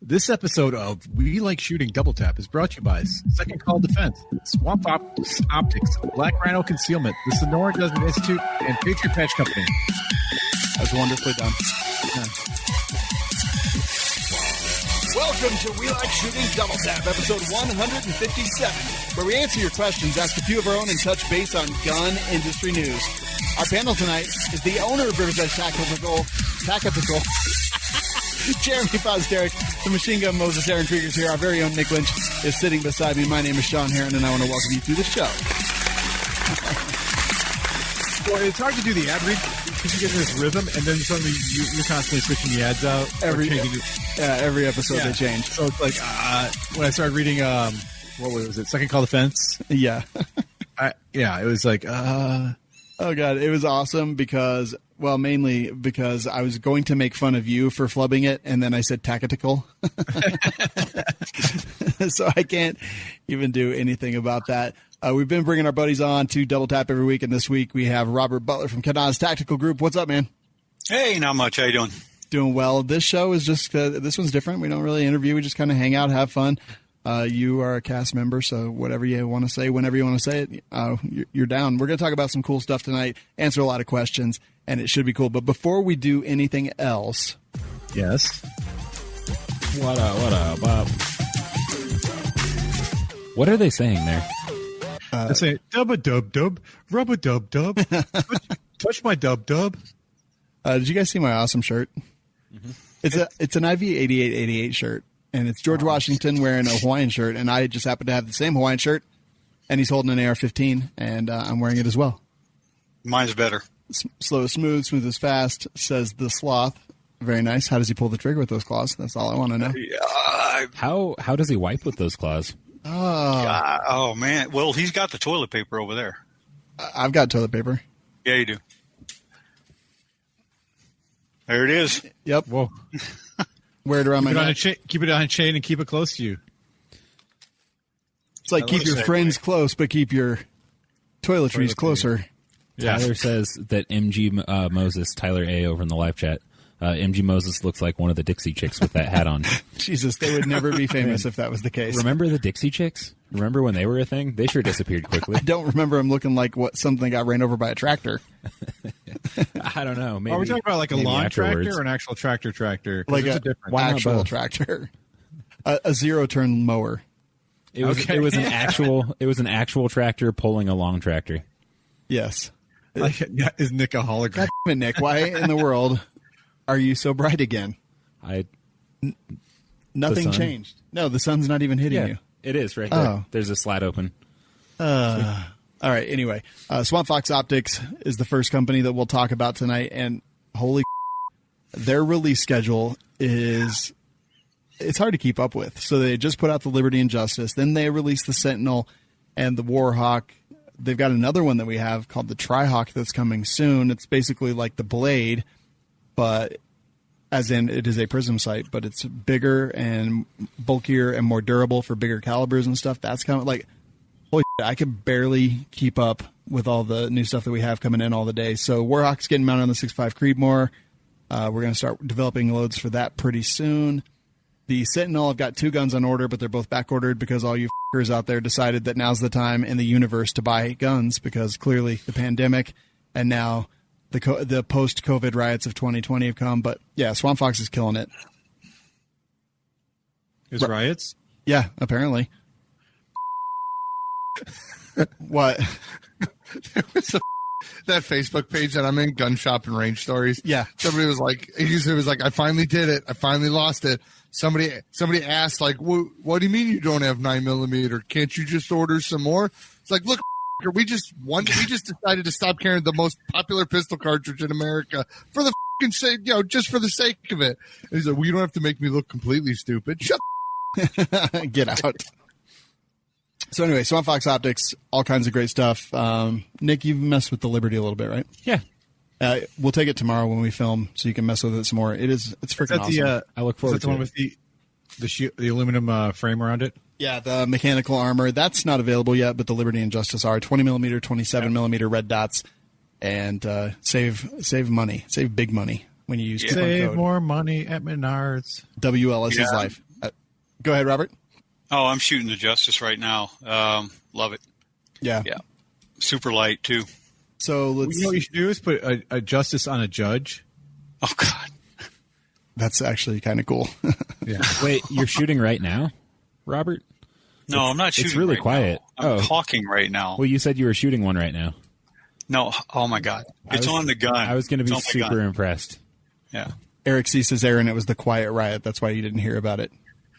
This episode of We Like Shooting Double Tap is brought to you by Second Call Defense, Swamp Fox Optics, Black Rhino Concealment, the Sonora Desert Institute, and Patriot Patch Company. That was wonderfully done. Yeah. Welcome to We Like Shooting Double Tap, episode 157, where we answer your questions, ask a few of our own, and touch base on gun industry news. Our panel tonight is the owner of Riverside Tactical, Jeremy Fosderick, the Machine Gun Moses, Aaron Krieger's here. Our very own Nick Lynch is sitting beside me. My name is Sean Heron, and I want to welcome you to the show. Well, it's hard to do the ad read because you get in this rhythm, and then suddenly you're constantly switching the ads out. Every episode they change. So it's like when I started reading, what was it? Second Call Defense. Yeah, it was like, oh god, it was awesome because, well, mainly because I was going to make fun of you for flubbing it, and then I said tactical, so I can't even do anything about that. We've been bringing our buddies on to Double Tap every week, and this week we have Robert Butler from Kanaz Tactical Group. What's up, man? Hey, not much. How you doing? Doing well. This show is just this one's different. We don't really interview. We just kind of hang out, have fun. You are a cast member, so whatever you want to say, whenever you want to say it, you're down. We're going to talk about some cool stuff tonight, answer a lot of questions, and it should be cool. But before we do anything else... Yes? What up, Bob? What are they saying there? They say, dub-a-dub-dub, rub-a-dub-dub, touch my dub-dub. Did you guys see my awesome shirt? Mm-hmm. It's an IV 8888 shirt. And it's George Washington wearing a Hawaiian shirt, and I just happen to have the same Hawaiian shirt, and he's holding an AR-15, and I'm wearing it as well. Mine's better. Slow is smooth, smooth is fast, says the sloth. Very nice. How does he pull the trigger with those claws? That's all I want to know. How does he wipe with those claws? Oh, man. Well, he's got the toilet paper over there. I've got toilet paper. Yeah, you do. There it is. Yep. Whoa. Wear it around my neck. Keep it on a chain and keep it close to you. It's like keep your friends close, but keep your toiletries closer. Yeah. Tyler says that MG Moses, Tyler A. over in the live chat, MG Moses looks like one of the Dixie Chicks with that hat on. Jesus, they would never be famous if that was the case. Remember the Dixie Chicks? Remember when they were a thing? They sure disappeared quickly. I don't remember them looking like something got ran over by a tractor. I don't know. Maybe, are we talking about like a lawn afterwards. tractor or an actual tractor? Like an actual tractor. A zero-turn mower. It was an actual tractor pulling a long tractor. Yes. Is Nick a hologram? God damn it, Nick. Why in the world are you so bright again? Nothing changed. No, the sun's not even hitting you. It is right there. Oh. There's a slide open. All right. Anyway, Swamp Fox Optics is the first company that we'll talk about tonight, and holy, their release schedule it's hard to keep up with. So they just put out the Liberty and Justice, then they released the Sentinel and the Warhawk. They've got another one that we have called the Tri-Hawk that's coming soon. It's basically like the Blade, but as in it is a prism sight, but it's bigger and bulkier and more durable for bigger calibers and stuff. That's kind of like, holy shit, I could barely keep up with all the new stuff that we have coming in all the days. So Warhawk's getting mounted on the 6.5 Creedmoor. We're going to start developing loads for that pretty soon. The Sentinel, I've got 2 guns on order, but they're both back-ordered because all you f***ers out there decided that now's the time in the universe to buy guns because clearly the pandemic and now the post-COVID riots of 2020 have come. But, yeah, Swamp Fox is killing it. Is riots? Yeah, apparently. What? There was that Facebook page that I'm in, Gun Shop and Range Stories. Yeah. Somebody was like, I finally did it. I finally lost it. Somebody asked, like, what do you mean you don't have 9mm? Can't you just order some more? It's like, look, we just decided to stop carrying the most popular pistol cartridge in America for the fucking sake, just for the sake of it. And he's like, well, you don't have to make me look completely stupid. Shut Get out. So anyway, Swamp Fox Optics, all kinds of great stuff. Nick, you've messed with the Liberty a little bit, right? Yeah. We'll take it tomorrow when we film, so you can mess with it some more. It's freaking awesome. I look forward to the one with the aluminum frame around it? Yeah, the mechanical armor. That's not available yet, but the Liberty and Justice are 20mm, 27mm red dots, and save money, save big money when you use coupon code. Save more money at Menards. WLS is life. Go ahead, Robert. Oh, I'm shooting the Justice right now. Love it. Yeah. Yeah. Super light, too. So You let's. know what you should do is put a justice on a judge. Oh, God. That's actually kind of cool. Yeah. Wait, you're shooting right now, Robert? No, I'm not shooting. It's really right quiet. now. I'm Oh. talking right now. Well, you said you were shooting one right now. No, oh my God, it's on the gun. I was going to be It's on my super gun. impressed. Yeah, Eric C. says, Aaron, it was the quiet riot. That's why you didn't hear about it.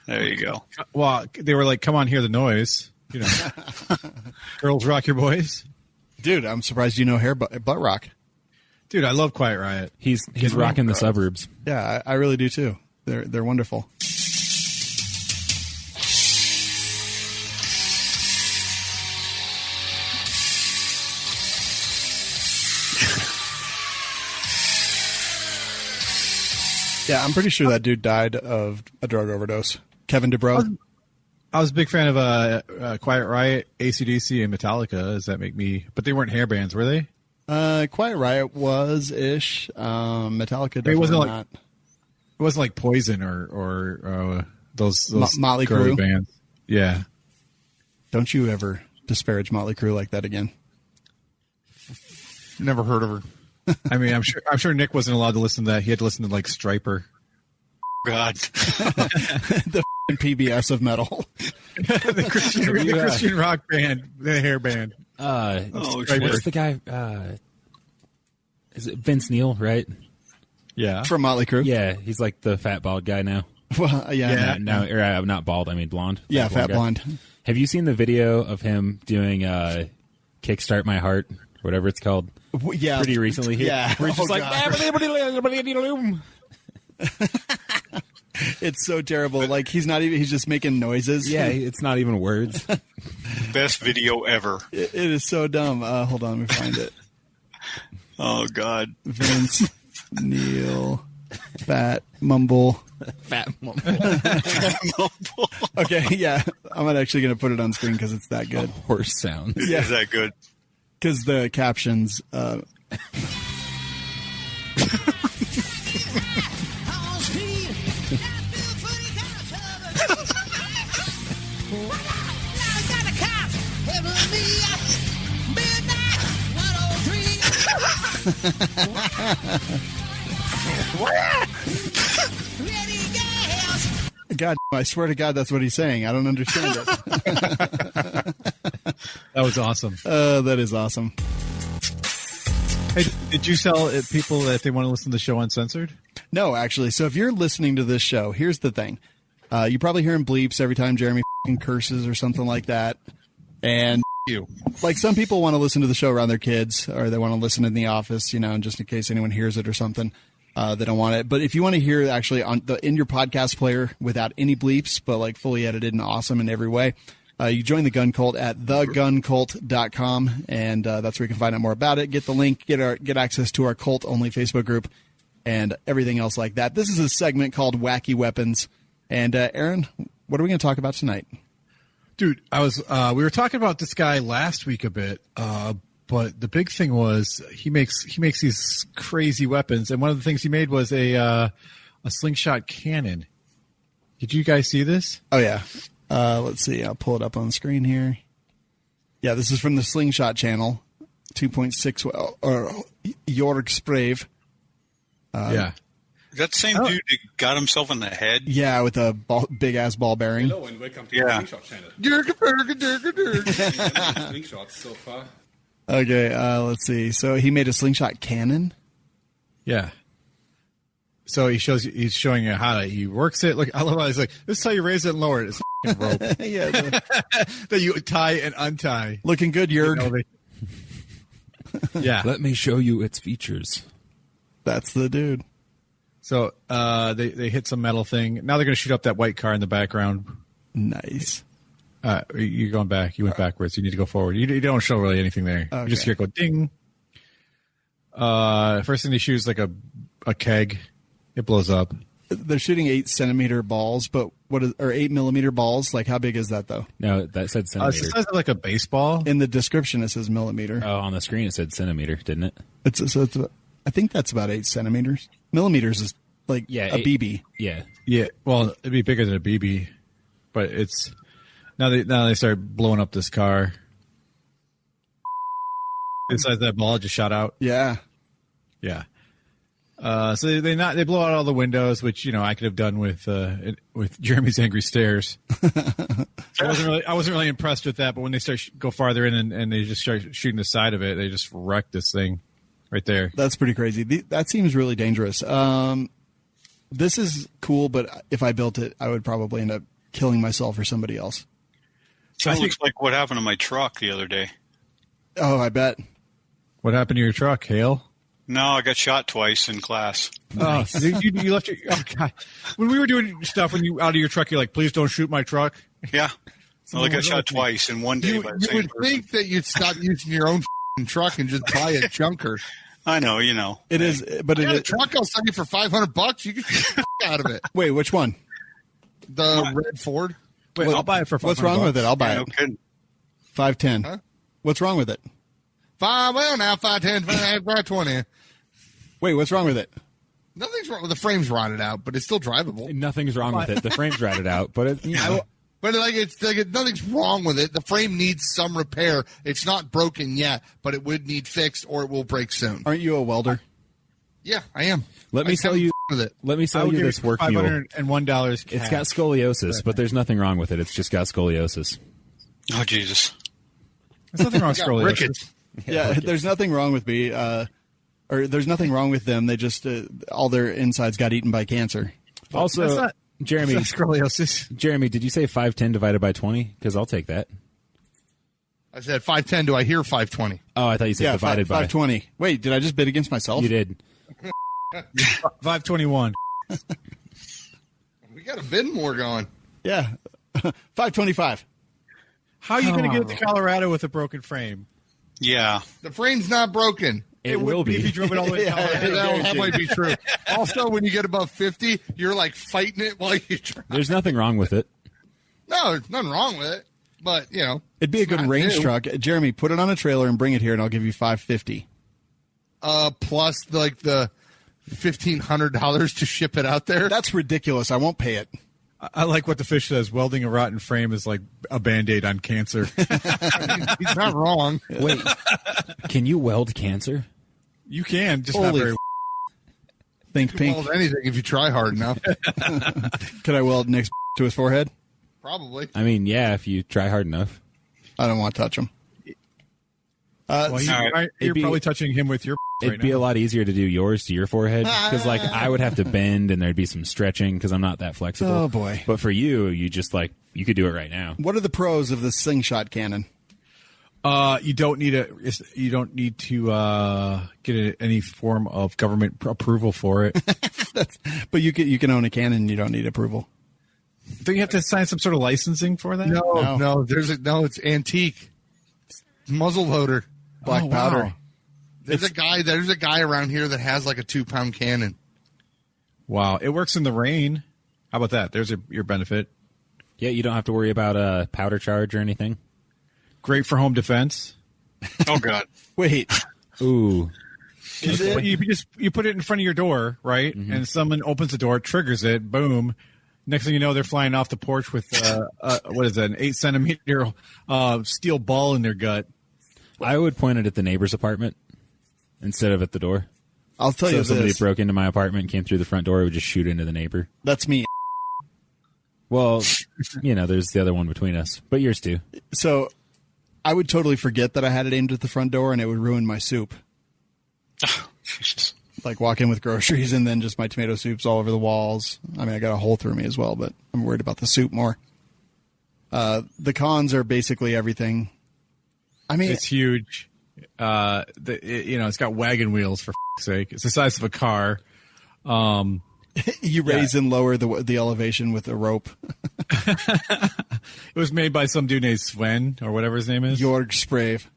there you go. Well, they were like, "Come on, hear the noise." You know, girls rock your boys. Dude, I'm surprised you know butt rock. Dude, I love Quiet Riot. He's rocking the suburbs. Yeah, I really do too. They're wonderful. Yeah, I'm pretty sure that dude died of a drug overdose. Kevin DeBro. I was a big fan of Quiet Riot, AC/DC, and Metallica. Does that make me? But they weren't hair bands, were they? Quiet Riot was ish. Metallica definitely wasn't like- not. It wasn't like Poison or those Motley girly Crue? bands. Yeah. Don't you ever disparage Motley Crue like that again. Never heard of her. I mean, I'm sure Nick wasn't allowed to listen to that. He had to listen to like Striper. God, The PBS of metal. the Christian rock band, the hair band. Oh, What's the guy? Is it Vince Neil, right? Yeah. From Motley Crue. Yeah, he's like the fat bald guy now. Well, yeah. Not bald. I mean blonde. Yeah, fat guy. blonde. Have you seen the video of him doing "Kickstart My Heart," whatever it's called? Yeah. Pretty recently here. Yeah. Where he's just Oh, like, God. It's so terrible. Like he's just making noises. yeah, it's not even words. best video ever. It is so dumb. Hold on, let me find it. Oh God, Vince Neil Fat Mumble. Fat mumble. Okay, yeah. I'm not actually going to put it on screen because it's that good. Horse sounds. Yeah. is that good? Because the captions. God, I swear to God, that's what he's saying. I don't understand it. That was awesome. That is awesome. Hey, did you sell it people that they want to listen to the show uncensored? No, actually. So if you're listening to this show, here's the thing. You probably hear him bleeps every time Jeremy curses or something like that. And You. like some people want to listen to the show around their kids, or they want to listen in the office, just in case anyone hears it or something. They don't want it. But if you want to hear actually in your podcast player without any bleeps, but like fully edited and awesome in every way, you join the Gun Cult at theguncult.com, and that's where you can find out more about it. Get the link, get access to our cult only Facebook group, and everything else like that. This is a segment called Wacky Weapons. And Aaron, what are we going to talk about tonight? Dude, we were talking about this guy last week a bit, but the big thing was he makes these crazy weapons, and one of the things he made was a slingshot cannon. Did you guys see this? Oh, yeah. Let's see. I'll pull it up on the screen here. Yeah, this is from the Slingshot channel, 2.6 or Jorg Sprave. Yeah. Is that the same dude that got himself in the head? Yeah, with a big ass ball bearing. Hello and welcome to Yeah. the Slingshot channel. Slingshots so far. Okay, let's see. So he made a slingshot cannon. Yeah. So he's showing you how he works it. Look, I love how he's like, this is how you raise it and lower it. It's a rope Yeah, that you tie and untie. looking good, Jorg. Yeah. Let me show you its features. That's the dude. So they hit some metal thing. Now they're going to shoot up that white car in the background. Nice. You're going back. You went backwards. You need to go forward. You don't show really anything there. Okay. You just hear it go ding. First thing they shoot is like a keg. It blows up. They're shooting 8-centimeter balls, but 8-millimeter balls. Like, how big is that though? No, that said It's centimeter. the size of like a baseball. In the description, it says millimeter. Oh, on the screen it said centimeter, didn't it? I think that's about 8 centimeters. Millimeters is like Yeah, a BB. Yeah. Yeah. Well, it'd be bigger than a BB. but it's now they start blowing up this car. Inside that ball just shot out. Yeah. Yeah. So they blow out all the windows, which I could have done with Jeremy's angry stares. I wasn't really impressed with that, but when they go farther in and they just start shooting the side of it, they just wreck this thing right there. That's pretty crazy. That seems really dangerous. This is cool, but if I built it, I would probably end up killing myself or somebody else. So it looks like what happened to my truck the other day. Oh, I bet. What happened to your truck, Hale? No, I got shot twice in class. Oh, you left your. Oh God! When we were doing stuff, when you out of your truck, you're like, "Please don't shoot my truck." Yeah, well, I got shot twice in one day. You by the would same person. think that you'd stop using your own truck and just buy a junker. I know, It is, but I got a it. truck I'll sell you for $500. You can get the out of it. Wait, which one? The red Ford. Wait, I'll buy it for. What's wrong with it? I'll buy No it. kidding. 510. Huh? What's wrong with it? Now 510, 520. Wait, what's wrong with it? Nothing's wrong with the frame's rotted out, but it's still drivable. Nothing's wrong with it. The frame's ratted out, but it, But nothing's wrong with it. The frame needs some repair. It's not broken yet, but it would need fixed or it will break soon. Aren't you a welder? Yeah, I am. Let me sell you. With it. Let me sell you this work mule. $501. It's got scoliosis, but there's nothing wrong with it. It's just got scoliosis. Oh, Jesus. There's nothing wrong with Got scoliosis. rickets. Yeah, there's nothing wrong with me. Or there's nothing wrong with them. They just all their insides got eaten by cancer. Also, Jeremy, That's scoliosis. Jeremy, did you say 510 divided by 20? Because I'll take that. I said 510. Do I hear 520? Oh, I thought you said divided by. 520. Wait, did I just bid against myself? You did. 521. We got a bid more going. Yeah, 525. How are you going to get to Colorado with a broken frame? Yeah. The frame's not broken. It will be. If you drove it all the way to Colorado. That might be true. Also, when you get above 50, you're like fighting it while you drive. There's nothing wrong with it. No, there's nothing wrong with it. But, It'd be a good not range new. truck. Jeremy, put it on a trailer and bring it here, and I'll give you $550. Plus the $1,500 to ship it out there. That's ridiculous. I won't pay it. I like what the fish says. Welding a rotten frame is like a Band-Aid on cancer. He's not wrong. Wait, can you weld cancer? You can, just Holy not very. Think You can pink. weld anything if you try hard enough. Could I weld Nick's to his forehead? Probably. I mean, yeah, if you try hard enough. I don't want to touch him. Well, you're It'd be- probably touching him with your. It'd right be now. a lot easier to do yours to your forehead because, like, I would have to bend and there'd be some stretching because I'm not that flexible. Oh, boy. But for you, you just you could do it right now. What are the pros of the slingshot cannon? You don't need to get any form of government approval for it. But you can own a cannon. You don't need approval. Don't you have to sign some sort of licensing for that? No. It's antique. It's muzzle loader. Black Oh, powder. wow. There's a guy around here that has like a 2-pound cannon. Wow, it works in the rain. How about that? There's your benefit. Yeah, you don't have to worry about a powder charge or anything. Great for home defense. Oh, God. Wait. Ooh. Is it? You put it in front of your door, right? Mm-hmm. And someone opens the door, triggers it, boom. Next thing you know, they're flying off the porch with what is that? An 8-centimeter steel ball in their gut. I would point it at the neighbor's apartment instead of at the door. I'll tell So you if somebody this. broke into my apartment and came through the front door, it would just shoot into the neighbor. That's me. Well, there's the other one between us, but yours too. So I would totally forget that I had it aimed at the front door, and it would ruin my soup. Jesus. Like walk in with groceries and then just my tomato soup's all over the walls. I mean, I got a hole through me as well, but I'm worried about the soup more. The cons are basically everything. I mean, It's huge. It's got wagon wheels for sake. It's the size of a car. you raise and lower the elevation with a rope. It was made by some dude named Sven or whatever his name is. Jorg Sprave.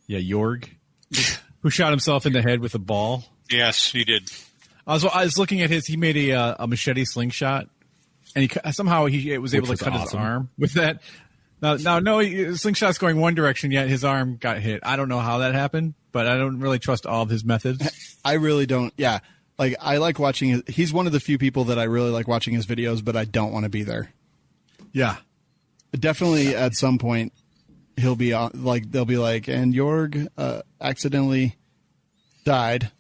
Yeah, Jorg, who shot himself in the head with a ball. Yes, he did. I was looking at his. He made a machete slingshot, and he was able to was cut his awesome. arm with that. No, slingshot's going one direction, yet his arm got hit. I don't know how that happened, but I don't really trust all of his methods. I really don't. Yeah. Like, I like watching. He's one of the few people that I really like watching his videos, but I don't want to be there. Yeah, Definitely at some point he'll be on, like, they'll be like, and Jorg accidentally died.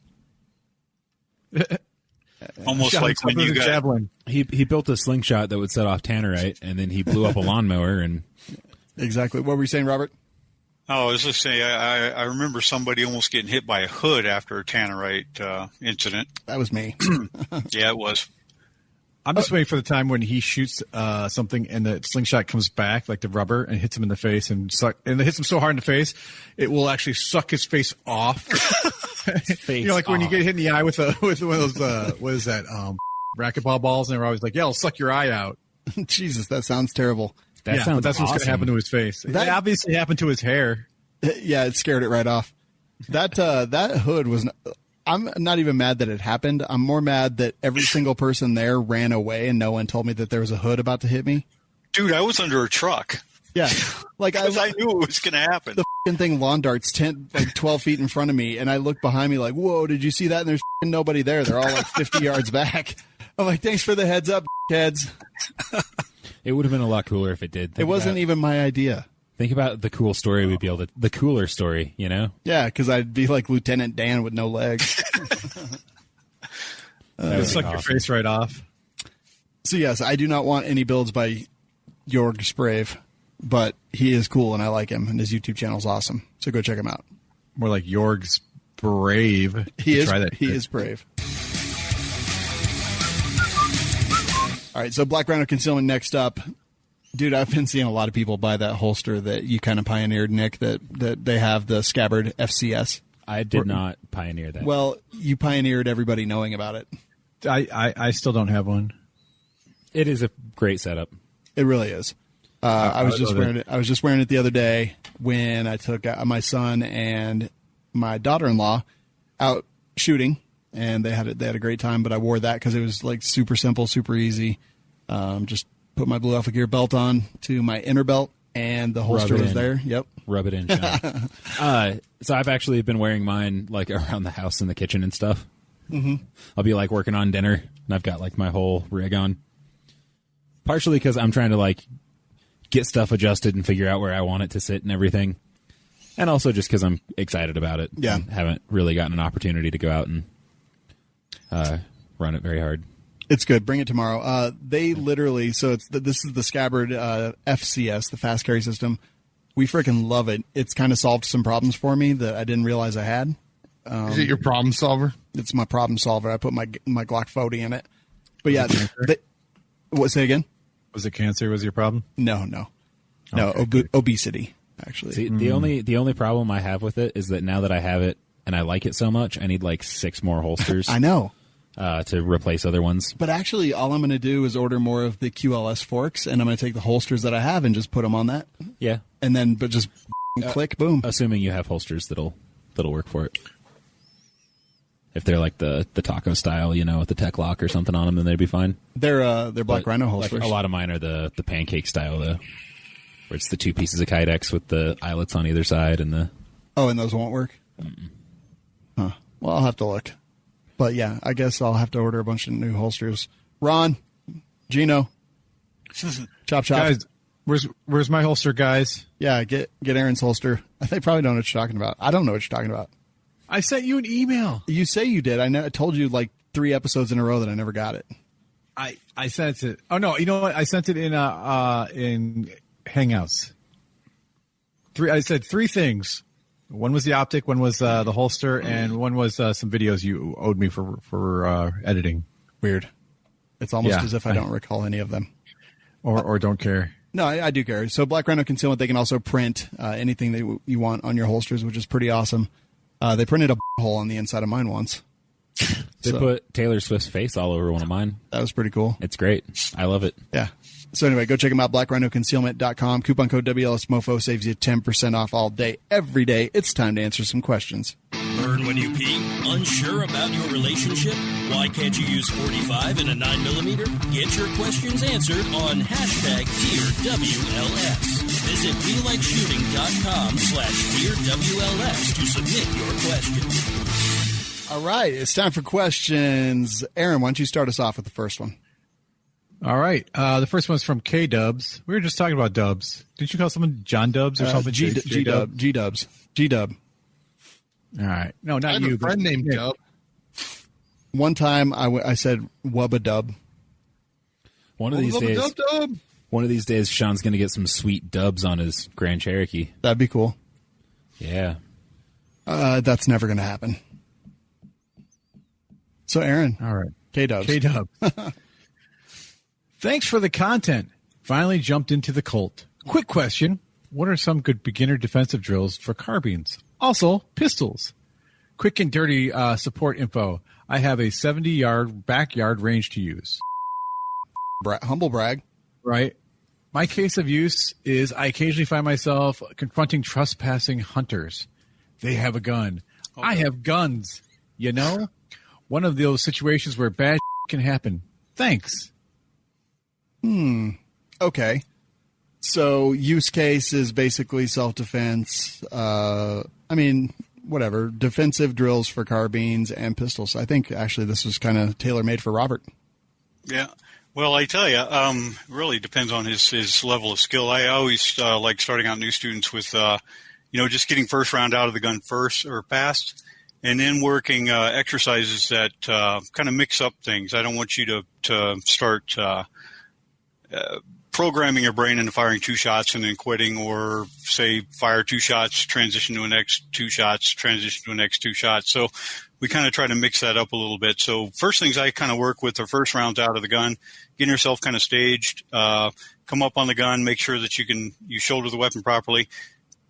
Almost like when you got javelin. He built a slingshot that would set off tannerite, and then he blew up a lawnmower. And Exactly. What were you saying, Robert? Oh, I was just saying, I remember somebody almost getting hit by a hood after a tannerite incident. That was me. Yeah, it was. I'm just waiting for the time when he shoots something and the slingshot comes back, like the rubber, and hits him in the face and it hits him so hard in the face, it will actually suck his face off. You know, like when you get hit in the eye with one of those what is that racquetball balls, and they're always like, "Yeah, it'll suck your eye out." Jesus, that sounds terrible. that sounds but that's what's going to happen to his face. That obviously happened to his hair. Yeah, it scared it right off. That hood was. I'm not even mad that it happened. I'm more mad that every single person there ran away and no one told me that there was a hood about to hit me. Dude, I was under a truck. Yeah, like I knew it was going to happen. The fucking thing lawn darts 12 feet in front of me, and I look behind me like, "Whoa, did you see that?" And there's nobody there. They're all like 50 yards back. I'm like, "Thanks for the heads up, kids." It would have been a lot cooler if it did. It wasn't even my idea. Think about the cool story we'd be able to. The cooler story, you know? Yeah, because I'd be like Lieutenant Dan with no legs. It'll suck your face right off. So yes, I do not want any builds by Jorg Sprave, but he is cool and I like him, and his YouTube channel is awesome. So go check him out. More like Jorg's brave. He is. Try that. He is brave. All right, so Black Rhino Concealment next up. Dude, I've been seeing a lot of people buy that holster that you kind of pioneered, Nick, that they have the scabbard FCS. I did not pioneer that. Well, you pioneered everybody knowing about it. I still don't have one. It is a great setup. It really is. I was just wearing it. I was just wearing it the other day when I took my son and my daughter-in-law out shooting, and they had a great time. But I wore that because it was like super simple, super easy. Just put my Blue Alpha Gear belt on to my inner belt, and the holster was there. Yep. Rub it in. So I've actually been wearing mine like around the house in the kitchen and stuff. Mm-hmm. I'll be like working on dinner, and I've got like my whole rig on. Partially because I'm trying to like get stuff adjusted and figure out where I want it to sit and everything. And also just because I'm excited about it. Yeah. And haven't really gotten an opportunity to go out and run it very hard. It's good. Bring it tomorrow. They literally, so this is the Scabbard FCS, the fast carry system. We freaking love it. It's kind of solved some problems for me that I didn't realize I had. Is it your problem solver? It's my problem solver. I put my Glock 40 in it. But yeah, what? Say again? Was it cancer? Was your problem? No. Okay, Obesity, actually. See, the only problem I have with it is that now that I have it and I like it so much, I need like 6 more holsters. I know. To replace other ones. But actually, all I'm going to do is order more of the QLS forks, and I'm going to take the holsters that I have and just put them on that. Yeah. And then, but just click, boom. Assuming you have holsters that'll work for it. If they're like the taco style, you know, with the tech lock or something on them, then they'd be fine. They're Black Rhino holsters. Like a lot of mine are the pancake style, though, where it's the 2 pieces of Kydex with the eyelets on either side and the. Oh, and those won't work? Mm-mm. Huh. Well, I'll have to look. But yeah, I guess I'll have to order a bunch of new holsters. Ron, Gino, chop. Guys, where's my holster, guys? Yeah, get Aaron's holster. They probably don't know what you're talking about. I don't know what you're talking about. I sent you an email. You say you did. I told you like 3 episodes in a row that I never got it. I sent it. Oh no, you know what? I sent it in Hangouts. I said 3 things. One was the optic, one was the holster, and one was some videos you owed me for editing. Weird. It's almost as if I don't recall any of them. Or don't care. No, I do care. So Black Rhino Concealment, they can also print anything that you want on your holsters, which is pretty awesome. They printed a hole on the inside of mine once. They put Taylor Swift's face all over one of mine. That was pretty cool. It's great. I love it. Yeah. So anyway, go check them out, blackrhinoconcealment.com. Coupon code WLSMOFO saves you 10% off all day, every day. It's time to answer some questions. Burn when you pee? Unsure about your relationship? Why can't you use 45 in a 9mm? Get your questions answered on #DearWLS. Visit WeLikeShooting.com/DearWLS to submit your question. All right, it's time for questions. Aaron, why don't you start us off with the first one? All right. The first one's from K Dubs. We were just talking about Dubs. Didn't you call someone John Dubs or something? G Dubs. G Dub. All right. No, I not have you. a friend but named Dub. One time I said Wubba Dub. One of these days, Sean's going to get some sweet dubs on his Grand Cherokee. That'd be cool. Yeah. That's never going to happen. So, Aaron. All right. K Dubs. K Dub. Thanks for the content. Finally jumped into the Colt. Quick question. What are some good beginner defensive drills for carbines? Also, pistols. Quick and dirty support info. I have a 70-yard backyard range to use. Humble brag. Right. My case of use is I occasionally find myself confronting trespassing hunters. They have a gun. I have guns. You know? One of those situations where bad can happen. Thanks. Okay. So use case is basically self-defense. Whatever. Defensive drills for carbines and pistols. I think actually this was kind of tailor-made for Robert. Yeah. Well, I tell you, really depends on his level of skill. I always like starting out new students with, just getting first round out of the gun first or fast, and then working exercises that kind of mix up things. I don't want you to start programming your brain into firing 2 shots and then quitting, or say fire 2 shots, transition to a next 2 shots, transition to a next 2 shots. So we kind of try to mix that up a little bit. So first things I kind of work with are first rounds out of the gun, getting yourself kind of staged, come up on the gun, make sure that you shoulder the weapon properly.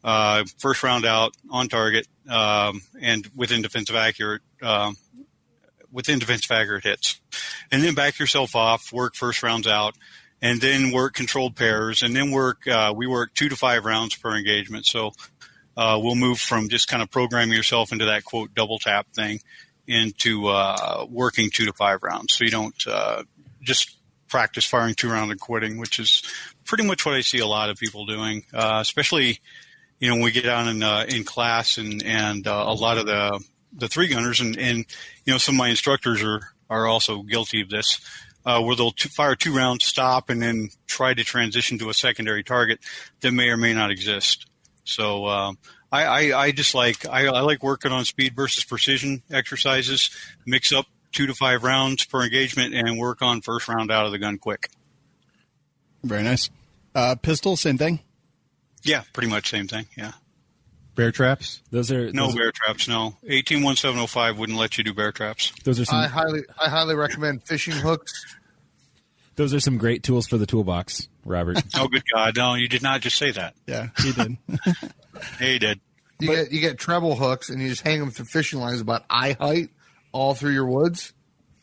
First round out on target, and within defensive accurate hits, and then back yourself off, work first rounds out, and then work controlled pairs, and then we work 2 to 5 rounds per engagement. So we'll move from just kind of programming yourself into that quote double tap thing into working 2 to 5 rounds. So you don't just practice firing 2 rounds and quitting, which is pretty much what I see a lot of people doing, especially when we get down in class and a lot of the 3-gunners and some of my instructors are also guilty of this. Where they'll fire 2 rounds, stop, and then try to transition to a secondary target that may or may not exist. So I just like working on speed versus precision exercises, mix up 2 to 5 rounds per engagement, and work on first round out of the gun quick. Very nice. Pistol, same thing? Yeah, pretty much same thing, yeah. Bear traps? No bear traps, no. 18-1705 wouldn't let you do bear traps. Those are some. I highly recommend fishing hooks. Those are some great tools for the toolbox, Robert. Oh, good God. No, you did not just say that. Yeah, he did. He did. You get treble hooks, and you just hang them through fishing lines about eye height all through your woods.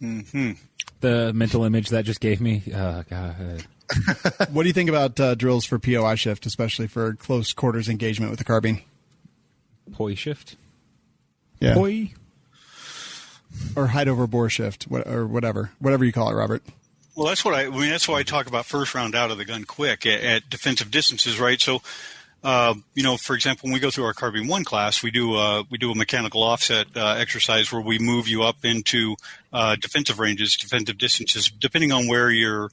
Mm-hmm. The mental image that just gave me. God. What do you think about drills for POI shift, especially for close quarters engagement with the carbine? Poi shift? Yeah. Poi? Or height over bore shift, or whatever you call it, Robert. Well, that's why I talk about first round out of the gun quick at defensive distances, right? So, for example, when we go through our Carbine 1 class, we do a mechanical offset exercise where we move you up into defensive ranges, defensive distances, depending on where your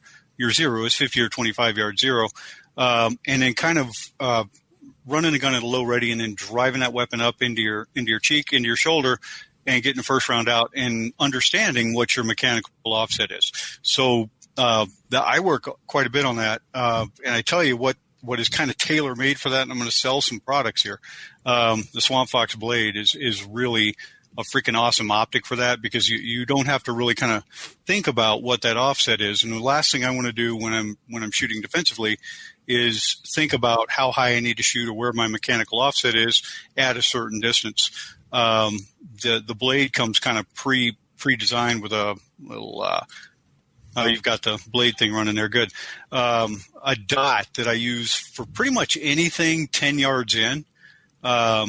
zero is, 50 or 25 yard zero, and then kind of running the gun at a low ready and then driving that weapon up into your cheek, into your shoulder, and getting the first round out and understanding what your mechanical offset is. So I work quite a bit on that, and I tell you what is kind of tailor made for that. And I'm going to sell some products here. The Swamp Fox blade is really a freaking awesome optic for that, because you don't have to really kind of think about what that offset is. And the last thing I want to do when I'm shooting defensively is think about how high I need to shoot or where my mechanical offset is at a certain distance. The blade comes kind of pre-designed with a little you've got the blade thing running there. Good. A dot that I use for pretty much anything 10 yards in. Are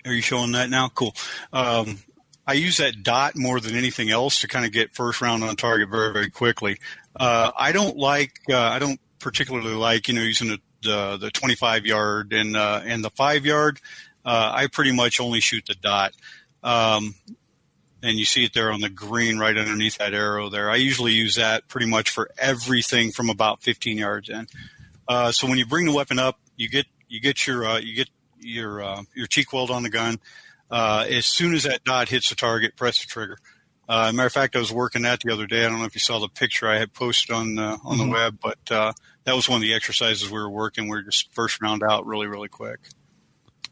you showing that now? Cool. I use that dot more than anything else to kind of get first round on target very, very quickly. I don't particularly like, using the 25 yard and the 5 yard. I pretty much only shoot the dot. and you see it there on the green right underneath that arrow there. I usually use that pretty much for everything from about 15 yards in. So when you bring the weapon up, you get your cheek weld on the gun. As soon as that dot hits the target, press the trigger. Matter of fact, I was working that the other day. I don't know if you saw the picture I had posted on the web, but that was one of the exercises we were working. We were just first round out really, really quick.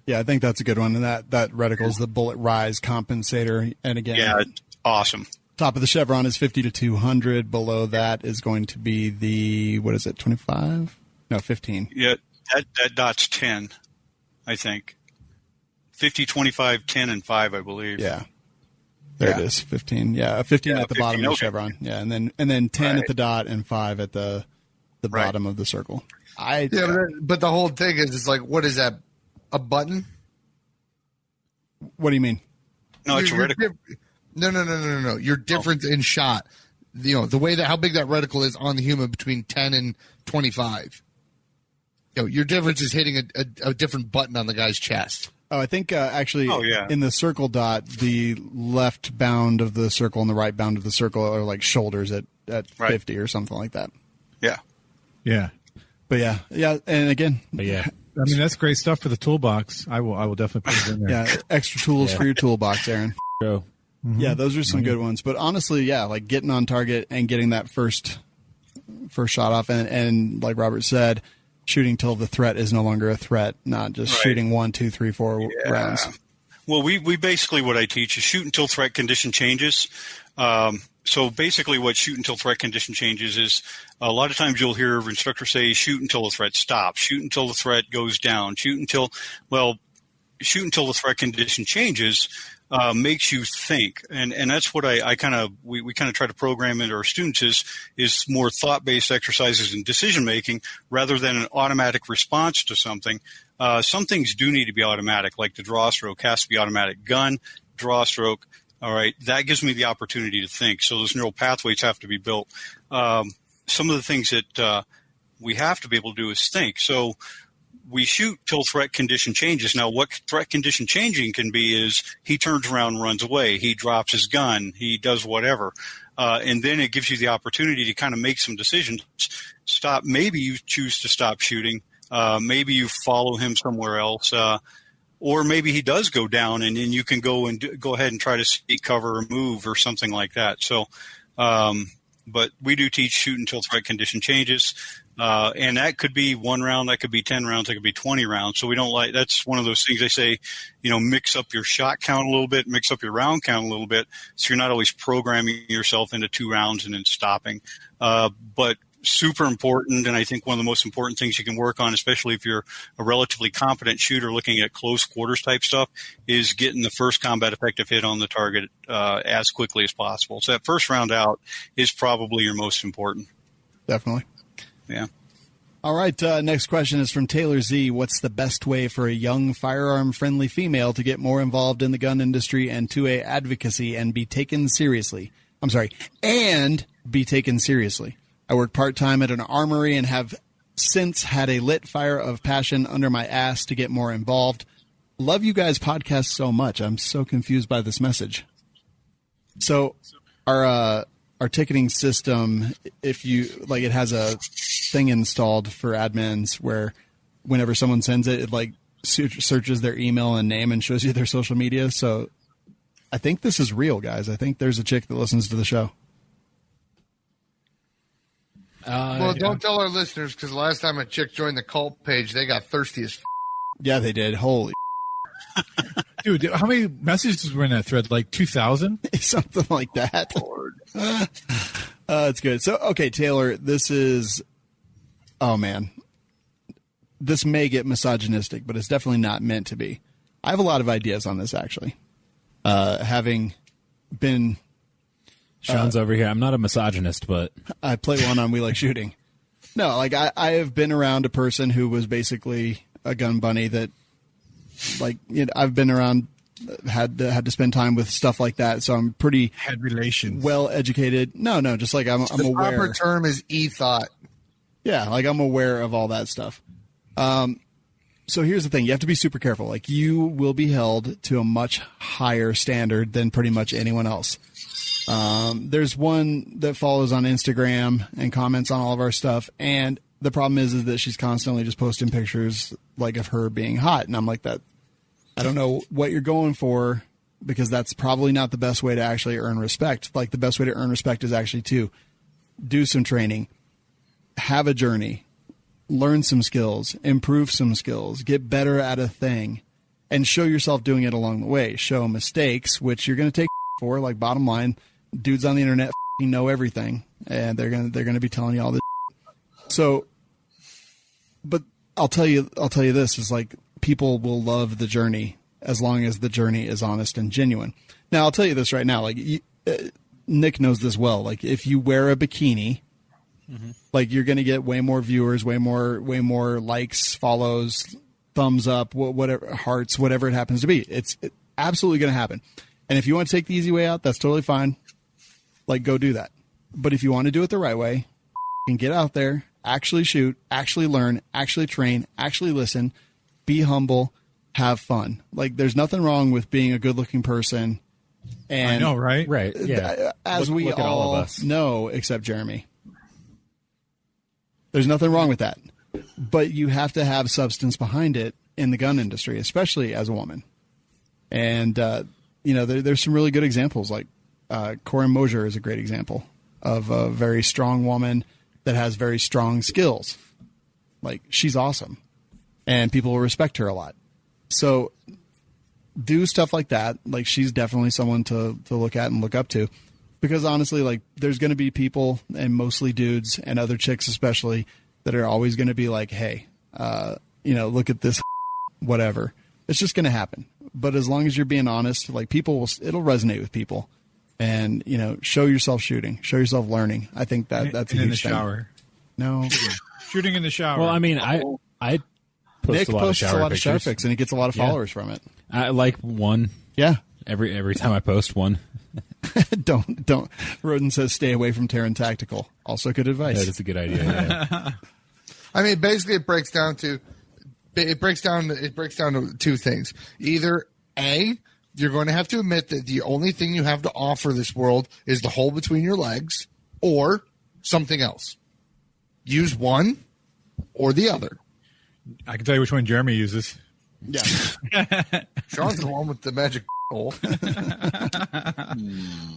Yeah, I think that's a good one. And that reticle is the bullet rise compensator. And again, yeah, it's awesome. Top of the chevron is 50 to 200. Below that is going to be the, 25? No, 15. Yeah, that dot's 10, I think. 50, 25, 10, and 5, I believe. Yeah. There it is, 15. Yeah, 15 at the 15, bottom of the chevron. Yeah, and then 10 at the dot and 5 at the bottom of the circle. But the whole thing is, it's like, what is that? A button? What do you mean? No, it's a reticle. No. Your difference in shot. The way how big that reticle is on the human between 10 and 25. Your difference is hitting a different button on the guy's chest. Oh, I think actually in the circle dot, the left bound of the circle and the right bound of the circle are like shoulders at 50 or something like that. Yeah. Yeah. But yeah. And again, I mean, that's great stuff for the toolbox. I will definitely put it in there. Yeah, extra tools for your toolbox, Aaron. True. Mm-hmm. Yeah, those are some good ones. But honestly, like getting on target and getting that first shot off, and like Robert said, shooting till the threat is no longer a threat, not just shooting 1, 2, 3, 4 rounds. Well, we basically, what I teach is shoot until threat condition changes. So basically what shoot until threat condition changes is a lot of times you'll hear instructors say shoot until the threat stops, shoot until the threat goes down, shoot until the threat condition changes makes you think. And that's what we kind of try to program into our students is more thought-based exercises and decision-making rather than an automatic response to something. Some things do need to be automatic, like the draw stroke has to be automatic. Gun, draw stroke, all right, that gives me the opportunity to think. So those neural pathways have to be built. Some of the things that we have to be able to do is think. So we shoot till threat condition changes. Now, what threat condition changing can be is he turns around and runs away. He drops his gun. He does whatever. And then it gives you the opportunity to kind of make some decisions. Stop. Maybe you choose to stop shooting. Maybe you follow him somewhere else. Or maybe he does go down, and then you can go ahead and try to seek cover or move or something like that. So, but we do teach shoot until threat condition changes, and that could be 1 round, that could be 10 rounds, that could be 20 rounds. So we don't that's one of those things they say, mix up your shot count a little bit, mix up your round count a little bit, so you're not always programming yourself into 2 rounds and then stopping. But super important, and I think one of the most important things you can work on, especially if you're a relatively competent shooter looking at close quarters type stuff, is getting the first combat effective hit on the target as quickly as possible. So that first round out is probably your most important. Definitely. Yeah. All right, next question is from Taylor Z. What's the best way for a young firearm-friendly female to get more involved in the gun industry and 2A advocacy and be taken seriously? And be taken seriously. I work part-time at an armory and have since had a lit fire of passion under my ass to get more involved. Love you guys' podcast so much. I'm so confused by this message. So our ticketing system, if you it has a thing installed for admins where whenever someone sends it, it searches their email and name and shows you their social media. So I think this is real, guys. I think there's a chick that listens to the show. Well, don't tell our listeners, because the last time a chick joined the cult page, they got thirsty as Yeah, they did. Holy Dude, how many messages were in that thread? Like 2,000? something like that. It's good. So, okay, Taylor, this is... Oh, man. This may get misogynistic, but it's definitely not meant to be. I have a lot of ideas on this, actually. Having been... Sean's over here. I'm not a misogynist, but I play one on We Like Shooting. No, I have been around a person who was basically a gun bunny that, I've been around, had to spend time with stuff like that. So I'm pretty had relations, well educated. No, just I'm aware. The proper term is e-thought. Yeah, I'm aware of all that stuff. So here's the thing. You have to be super careful. Like, you will be held to a much higher standard than pretty much anyone else. There's one that follows on Instagram and comments on all of our stuff. And the problem is that she's constantly just posting pictures like of her being hot. And I'm like, that, I don't know what you're going for, because that's probably not the best way to actually earn respect. Like, the best way to earn respect is actually to do some training, have a journey, learn some skills, improve some skills, get better at a thing, and show yourself doing it along the way. Show mistakes, which you're going to take for. Like, bottom line, dudes on the internet know everything, and they're going to be telling you all this. So, but I'll tell you this is like, people will love the journey as long as the journey is honest and genuine. Now, I'll tell you this right now. Like, Nick knows this well. Like, if you wear a bikini, like, you're going to get way more viewers, way more likes, follows, thumbs up, whatever, hearts, whatever it happens to be. It's absolutely going to happen. And if you want to take the easy way out, that's totally fine. Like, go do that. But if you want to do it the right way, and get out there, actually shoot, actually learn, actually train, actually listen, be humble, have fun. Like, there's nothing wrong with being a good-looking person. And I know, right? Right. Yeah. As look we at all of us know, except Jeremy. There's nothing wrong with that. But you have to have substance behind it in the gun industry, especially as a woman. And, there's some really good examples. Like, Corinne Mosier is a great example of a very strong woman that has very strong skills. Like, she's awesome. And people will respect her a lot. So do stuff like that. Like, she's definitely someone to look at and look up to, because honestly, like, there's going to be people, and mostly dudes and other chicks especially, that are always going to be like, hey, look at this, whatever. It's just going to happen. But as long as you're being honest, like, it'll resonate with people, and, show yourself shooting, show yourself learning. I think that's a huge in the thing. shower. No, Shooting in the shower. Well, I mean, I post Nick a lot posts of shower a lot of shower pictures. pics, and he gets a lot of followers from it. I like one. Yeah. Every time I post one. Don't. Roden says stay away from Terran Tactical. Also good advice. That is a good idea. Yeah. I mean, basically, it breaks down to two things. Either A, you're going to have to admit that the only thing you have to offer this world is the hole between your legs, or something else. Use one or the other. I can tell you which one Jeremy uses. Yeah. Sean's the one with the magic hole.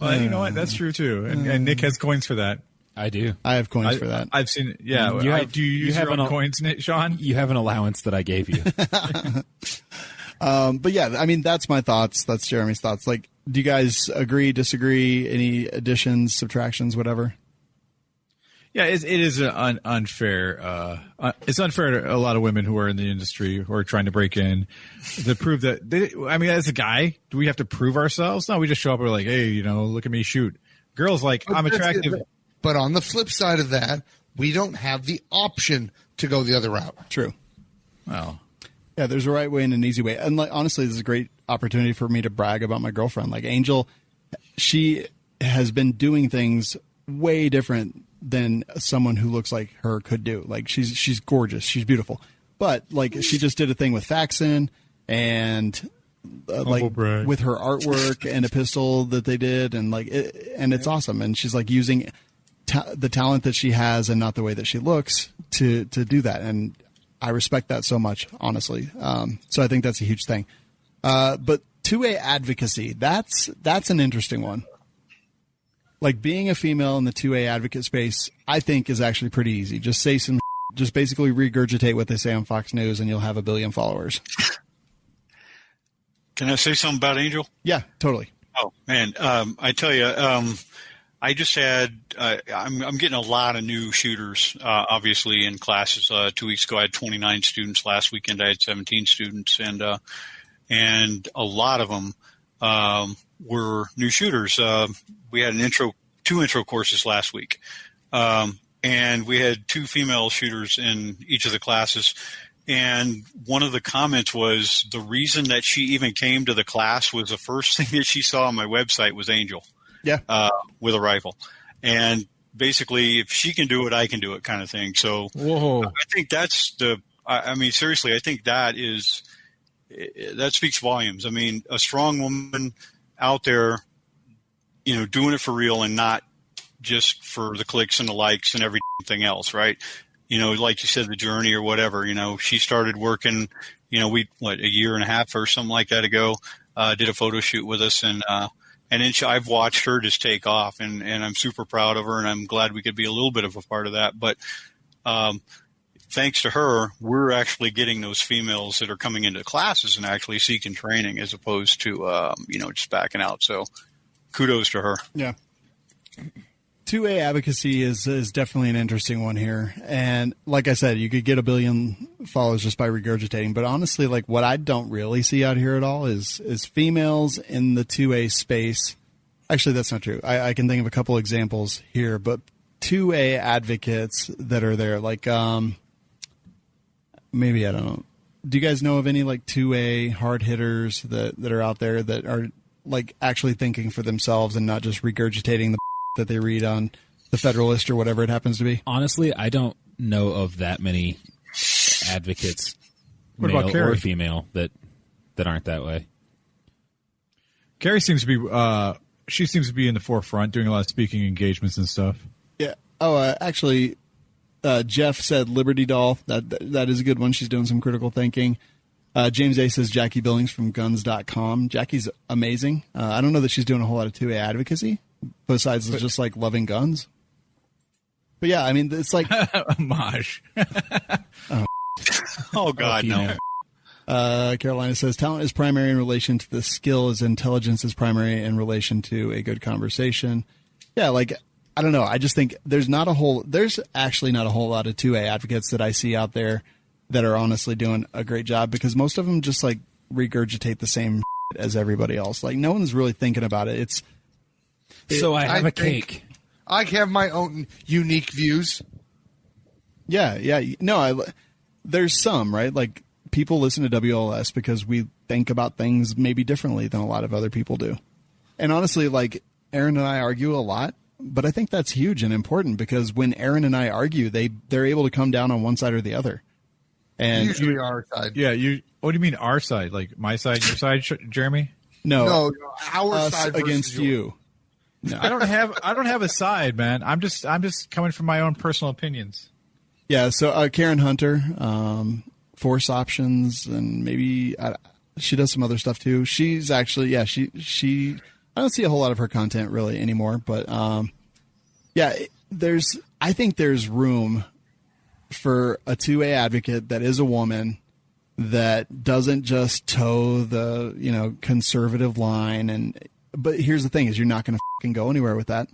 Well, you know what? That's true too. And Nick has coins for that. I do. I have coins for that. I've seen it. Yeah. Do you use your own coins, Sean? You have an allowance that I gave you. But yeah, I mean, that's my thoughts. That's Jeremy's thoughts. Like, do you guys agree, disagree, any additions, subtractions, whatever? Yeah, it is unfair. It's unfair to a lot of women who are in the industry who are trying to break in to prove that. As a guy, do we have to prove ourselves? No, we just show up and we're like, hey, look at me shoot. Girls like, I'm attractive. But on the flip side of that, we don't have the option to go the other route. True. Well, yeah, there's a right way and an easy way. And like, honestly, this is a great opportunity for me to brag about my girlfriend. Like, Angel, she has been doing things way different than someone who looks like her could do. Like, she's gorgeous, she's beautiful, but like, she just did a thing with Faxon and with her artwork and a pistol that they did, and like, and it's awesome. And she's like using the talent that she has and not the way that she looks to do that. And I respect that so much, honestly. So I think that's a huge thing. But 2A advocacy, that's an interesting one. Like, being a female in the 2A advocate space, I think, is actually pretty easy. Just say just basically regurgitate what they say on Fox News, and you'll have 1 billion followers. Can I say something about Angel? Yeah, totally. Oh man, I tell you, I just had. I'm getting a lot of new shooters, obviously, in classes. 2 weeks ago, I had 29 students. Last weekend, I had 17 students, and a lot of them were new shooters. We had two intro courses last week, and we had 2 female shooters in each of the classes. And one of the comments was the reason that she even came to the class was the first thing that she saw on my website was Angel, with a rifle, and basically, if she can do it, I can do it, kind of thing. So I think that's the I mean, seriously, I think that speaks volumes. I mean, a strong woman out there, doing it for real and not just for the clicks and the likes and everything else, right? Like you said, the journey or whatever, she started working, a year and a half or something like that ago, did a photo shoot with us, and then I've watched her just take off, and I'm super proud of her, and I'm glad we could be a little bit of a part of that. But thanks to her, we're actually getting those females that are coming into classes and actually seeking training as opposed to, just backing out. So kudos to her. Yeah. 2A advocacy is definitely an interesting one here. And like I said, you could get 1 billion followers just by regurgitating. But honestly, like what I don't really see out here at all is females in the 2A space. Actually, that's not true. I can think of a couple examples here, but 2A advocates that are there, like maybe, I don't know. Do you guys know of any like 2A hard hitters that are out there that are like actually thinking for themselves and not just regurgitating the that they read on the Federalist or whatever it happens to be? Honestly, I don't know of that many advocates, what male about Carrie? or female, that aren't that way. Carrie seems to be she seems to be in the forefront, doing a lot of speaking engagements and stuff. Yeah. Oh, actually, Jeff said Liberty Doll. That is a good one. She's doing some critical thinking. James A says Jackie Billings from guns.com. Jackie's amazing. I don't know that she's doing a whole lot of 2A advocacy besides just like loving guns. But yeah, I mean, it's like Mosh. Oh God, no. Carolina says talent is primary in relation to the skill, as intelligence is primary in relation to a good conversation. Yeah, like I don't know. I just think there's actually not a whole lot of 2A advocates that I see out there that are honestly doing a great job, because most of them just like regurgitate the same as everybody else. Like no one's really thinking about it. So I have a cake. I have my own unique views. Yeah. No, there's some, right? Like people listen to WLS because we think about things maybe differently than a lot of other people do. And honestly, like Aaron and I argue a lot, but I think that's huge and important, because when Aaron and I argue, they're able to come down on one side or the other. And usually our side. Yeah, what do you mean our side? Like my side, your side, Jeremy? No, our us side against versus yours. you. No. I don't have a side, man. I'm just coming from my own personal opinions. Yeah. So Karen Hunter, Force Options, and maybe she does some other stuff too. She's actually, she. I don't see a whole lot of her content really anymore, but I think there's room for a 2A advocate that is a woman that doesn't just toe the conservative line. But here's the thing: is you're not going to fucking go anywhere with that.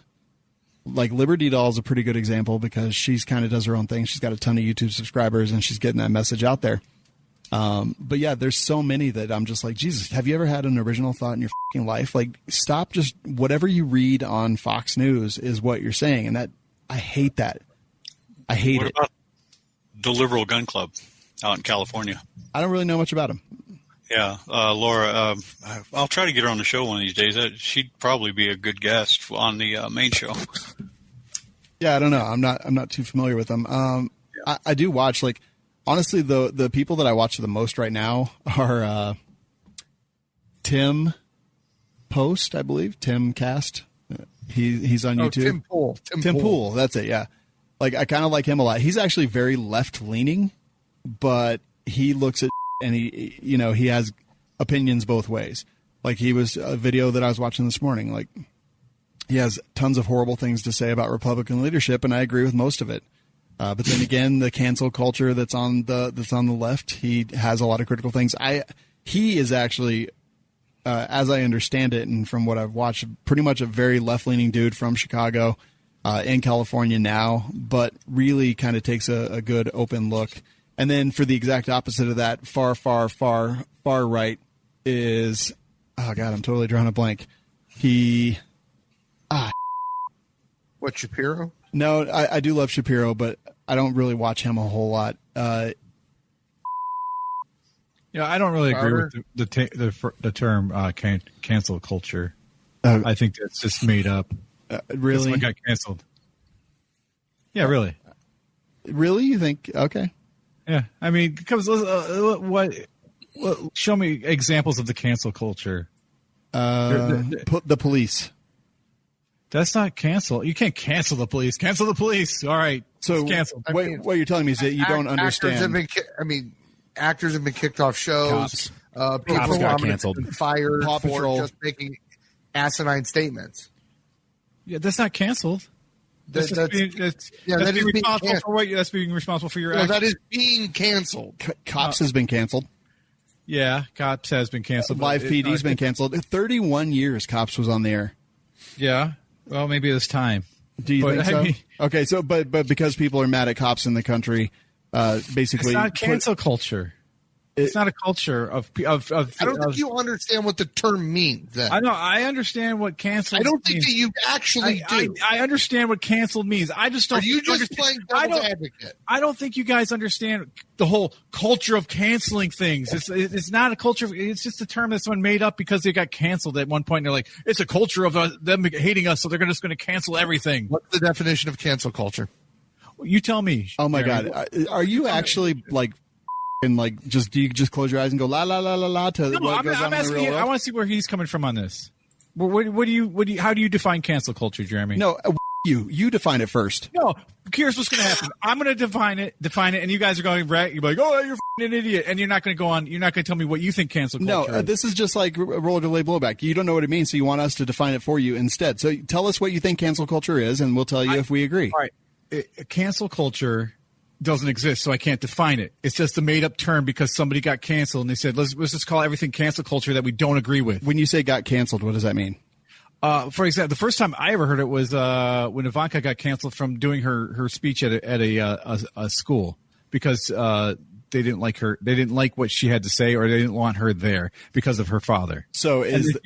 Like Liberty Doll is a pretty good example, because she's kind of does her own thing. She's got a ton of YouTube subscribers and she's getting that message out there. But yeah, there's so many that I'm just like, Jesus, have you ever had an original thought in your fucking life? Like, stop, just whatever you read on Fox News is what you're saying. And I hate that. I hate it. What about the Liberal Gun Club out in California? I don't really know much about them. Yeah, Laura, I'll try to get her on the show one of these days. She'd probably be a good guest on the main show. Yeah, I don't know. I'm not too familiar with them. I do watch, like, honestly, the people that I watch the most right now are Tim Post, I believe. Tim Cast. He's on YouTube. Tim Pool. That's it. Yeah. Like, I kind of like him a lot. He's actually very left leaning, but he looks at and he has opinions both ways. Like, he was a video that I was watching this morning. Like, he has tons of horrible things to say about Republican leadership, and I agree with most of it. But then again, the cancel culture that's on the left, he has a lot of critical things. He is actually, as I understand it, and from what I've watched, pretty much a very left-leaning dude from Chicago, in California now, but really kind of takes a good open look. And then for the exact opposite of that, far right is, oh God, I'm totally drawing a blank. What, Shapiro? No, I do love Shapiro, but I don't really watch him a whole lot. Yeah, I don't really agree with the term cancel culture. I think that's just made up. Really? Someone got canceled. Yeah, really. Really? You think? Okay. Yeah, I mean, because what? Show me examples of the cancel culture. Put the police. That's not cancel. You can't cancel the police. Cancel the police. All right. So cancel. What you're telling me is that you don't understand. Actors have been kicked off shows. Cops. People got have canceled. been fired Paw for Patrol. just making asinine statements. Yeah, that's not canceled. That's being responsible for what. That's being responsible for your. No, actions. that is being canceled. Cops has been canceled. Yeah, Cops has been canceled. Live PD's been canceled. 31 years Cops was on the air. Yeah. Well, maybe it's time. Do you think so? I mean, Okay, so but because people are mad at cops in the country, basically, it's not cancel culture. It's not a culture of. I don't think you understand what the term means. Then. I know. I understand what canceled. I don't think that you actually do. I understand what canceled means. I just don't. Are you just playing devil's advocate? I don't think you guys understand the whole culture of canceling things. It's not a culture. It's just a term that someone made up because they got canceled at one point. And they're like, it's a culture of them hating us, so they're just going to cancel everything. What's the definition of cancel culture? You tell me. Oh my Jeremy. God, are you actually like? And like, do you just close your eyes and go la la la la la to what goes on in the real world? I want to see where he's coming from on this. What do you? How do you define cancel culture, Jeremy? No, you define it first. No. Here's what's going to happen. I'm going to define it, and you guys are going right. You're like, oh, you're an idiot, and you're not going to go on. You're not going to tell me what you think cancel culture. No, this is just like roller delay blowback. You don't know what it means, so you want us to define it for you instead. So tell us what you think cancel culture is, and we'll tell you if we agree. All right, cancel culture doesn't exist, so I can't define it. It's just a made-up term because somebody got canceled, and they said, let's just call everything cancel culture that we don't agree with. When you say got canceled, what does that mean? For example, the first time I ever heard it was when Ivanka got canceled from doing her speech at a school because they didn't like her. They didn't like what she had to say, or they didn't want her there because of her father. So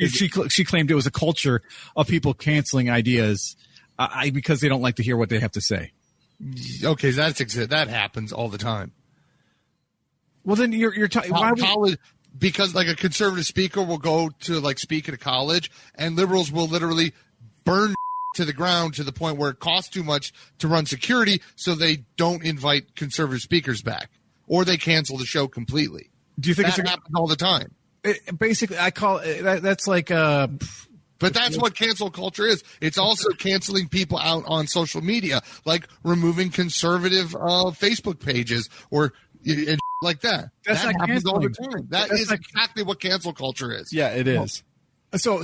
she claimed it was a culture of people canceling ideas because they don't like to hear what they have to say. Okay, that happens all the time. Well, then you're talking because like a conservative speaker will go to like speak at a college, and liberals will literally burn to the ground to the point where it costs too much to run security, so they don't invite conservative speakers back, or they cancel the show completely. Do you think that happens all the time? Basically, I call it that's like. But that's what cancel culture is. It's also canceling people out on social media, like removing conservative Facebook pages or like that. That happens all the time. That's exactly what cancel culture is. Yeah, it is. So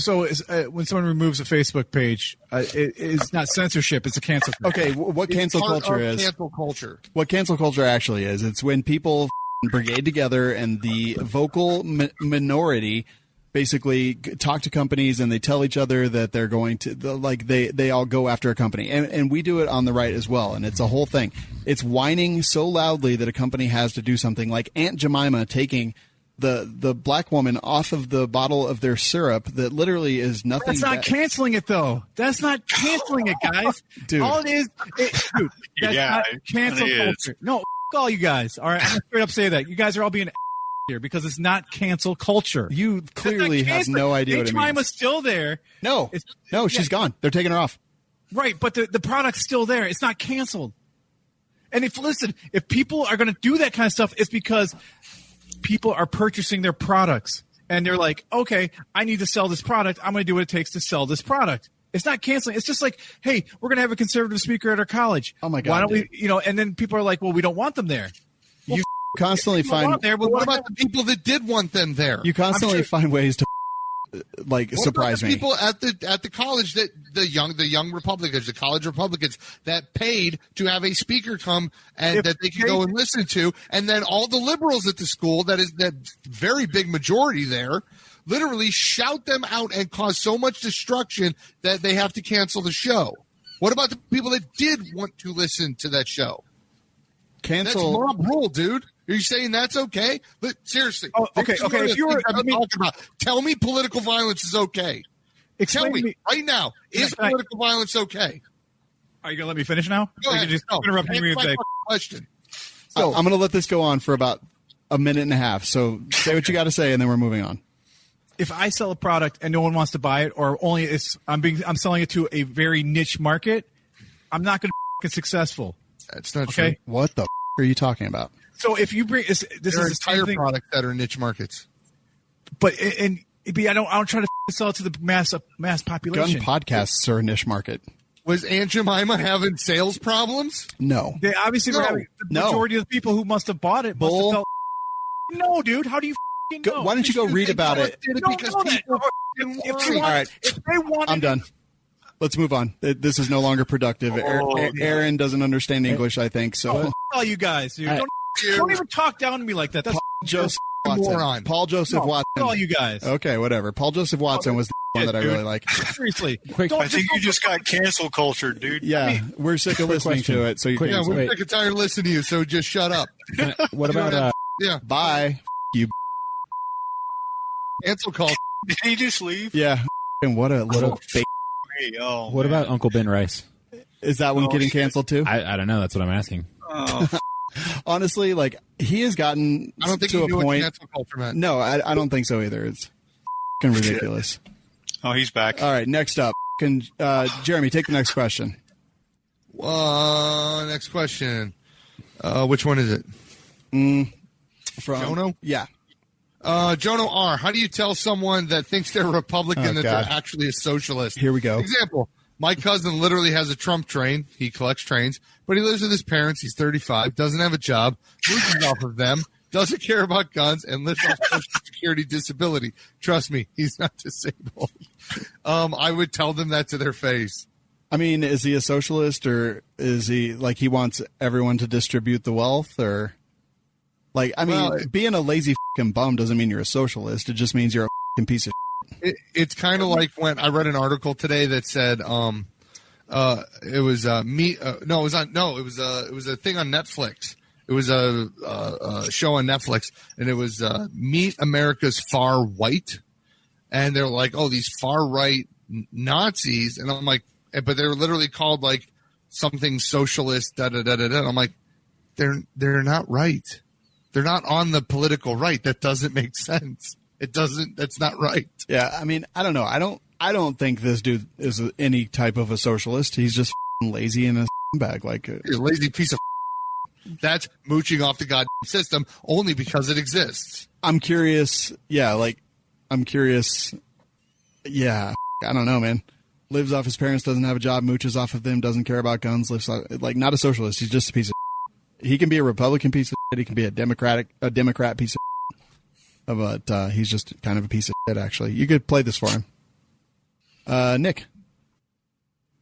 when someone removes a Facebook page, it's not censorship; it's a cancel. Okay, what cancel culture is? Cancel culture. What cancel culture actually is? It's when people brigade together and the vocal minority basically talk to companies and they tell each other that they're going to they all go after a company, and we do it on the right as well, and it's a whole thing. It's whining so loudly that a company has to do something, like Aunt Jemima taking the black woman off of the bottle of their syrup that literally is nothing. That's not canceling it, though. That's not canceling it, guys. Dude. All it is, that's not cancel culture. No, all you guys. All right, I'm gonna straight up say that. You guys are all being here because it's not cancel culture. You clearly have no idea what it means. Jemima's still there. No, she's gone. They're taking her off. Right, but the product's still there. It's not canceled. And if people are going to do that kind of stuff, it's because people are purchasing their products. And they're like, okay, I need to sell this product. I'm going to do what it takes to sell this product. It's not canceling. It's just like, hey, we're going to have a conservative speaker at our college. Oh, my God. Why don't we, and then people are like, well, we don't want them there. Well, you constantly find there, but what about the people that did want them there? You constantly find ways to surprise me. People at the college, that the young Republicans, the college Republicans that paid to have a speaker come and that they could go and listen to, and then all the liberals at the school, that very big majority there, literally shout them out and cause so much destruction that they have to cancel the show. What about the people that did want to listen to that show? Cancel. That's mob rule, dude. Are you saying that's okay? But seriously, okay. If you were talking about, tell me political violence is okay. Tell me right now, is political violence okay? Are you gonna let me finish now? Go ahead. Just interrupt me with a question. So I'm going to let this go on for about a minute and a half. So say what you got to say, and then we're moving on. If I sell a product and no one wants to buy it, or only I'm selling it to a very niche market, I'm not going to be successful. That's not true. What the are you talking about? So if you bring this There are is the same entire thing, products that are niche markets. but I don't try to sell it to the mass Gun population. podcasts are a niche market. Was Aunt Jemima having sales problems? No. They obviously were having the majority of the people who must have bought it must have felt. No, dude, how do you know? Why don't you go read about it? Because people If they wanted, I'm done. Let's move on. This is no longer productive. Aaron doesn't understand English, I think. So all you guys, dude. Don't even talk down to me like that. That's Joseph Watson. moron. Paul Joseph Watson. all you guys. Okay, whatever. Paul Joseph Watson was the one that I really like. Seriously, I think you just got cancel cultured, dude. Yeah, we're sick of listening question. to it. So you Quick- can Yeah, we're Wait. sick and tired of listening to you, so just shut up. What about Yeah, bye. You. cancel call. Did he just leave? Yeah. And what a little. Ba- Hey, oh, what man. about Uncle Ben Rice? is that one getting canceled too? I don't know. That's what I'm asking. Oh, Honestly, like he has gotten I don't think to you a knew what point. cancel culture meant. No, I don't think so either. It's fucking ridiculous. oh, he's back. All right, next up, can Jeremy take the next question? Next question. Which one is it? From Jono? Yeah. Jono R. How do you tell someone that thinks they're Republican Oh, that God. they're actually a socialist? Here we go. Example. My cousin literally has a Trump train. He collects trains, but he lives with his parents. He's 35, doesn't have a job, loses off of them, doesn't care about guns, and lives off Social Security disability. Trust me, he's not disabled. I would tell them that to their face. I mean, is he a socialist, or is he like he wants everyone to distribute the wealth, or like I mean, Well, being a lazy fucking bum doesn't mean you're a socialist. It just means you're a fucking piece of. It's kind of like when I read an article today that said it was it was a thing on Netflix. It was a show on Netflix, and it was Meet America's Far White, and they're like, oh, these far right Nazis, and I'm like, but they're literally called like something socialist, da da da da da. And I'm like, they're not right. They're not on the political right. That doesn't make sense. It doesn't. That's not right. Yeah, I mean, I don't know. I don't think this dude is any type of a socialist. He's just fucking lazy in a bag. Like You're a lazy piece of. That's mooching off the goddamn system only because it exists. I'm curious. Yeah, like I'm curious. Yeah, I don't know, man. Lives off his parents, doesn't have a job, mooches off of them, doesn't care about guns. Lives like not a socialist. He's just a piece of. He can be a Republican piece of shit. He can be a Democrat piece of. But he's just kind of a piece of shit. Actually, you could play this for him. Nick.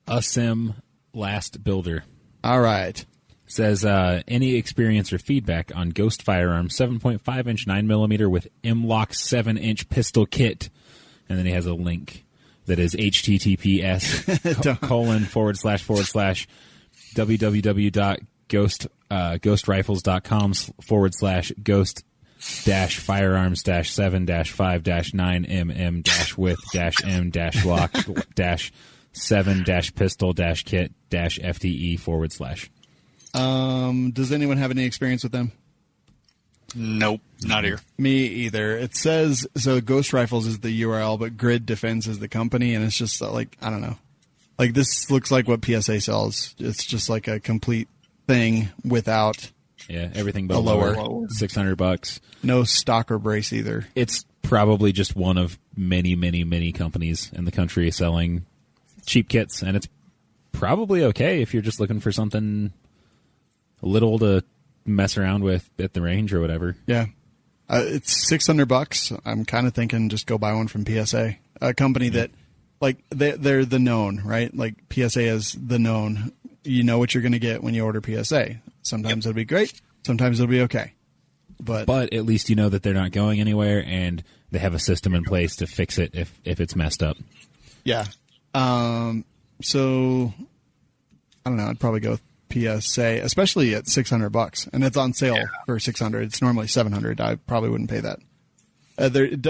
A Sim Last Builder All right. says any experience or feedback on Ghost Firearms 7.5 inch 9mm with M-Lock 7-inch pistol kit, and then he has a link that is https://ghostRifles.com/ghost-firearms-7-5-9M-with-M-with-kit-with-kit-with-with. Does anyone have any experience with them? Nope, not here. Me either. It says so. Ghost Rifles is the URL, but Grid Defense is the company, and it's just like I don't know. Like this looks like what PSA sells. It's just like a complete thing without everything but a lower. $600. No stock or brace either. It's probably just one of many, many, many companies in the country selling cheap kits, and it's probably okay if you're just looking for something little to mess around with at the range or whatever. Yeah. It's $600. I'm kind of thinking just go buy one from PSA, a company that like they're the known, right? Like PSA is the known. You know what you're going to get when you order PSA. Sometimes it'll be great. Sometimes it'll be okay. But at least you know that they're not going anywhere, and they have a system in place to fix it if it's messed up. yeah. So I don't know. I'd probably go with PSA, especially at $600, and it's on sale for $600. It's normally $700. I probably wouldn't pay that.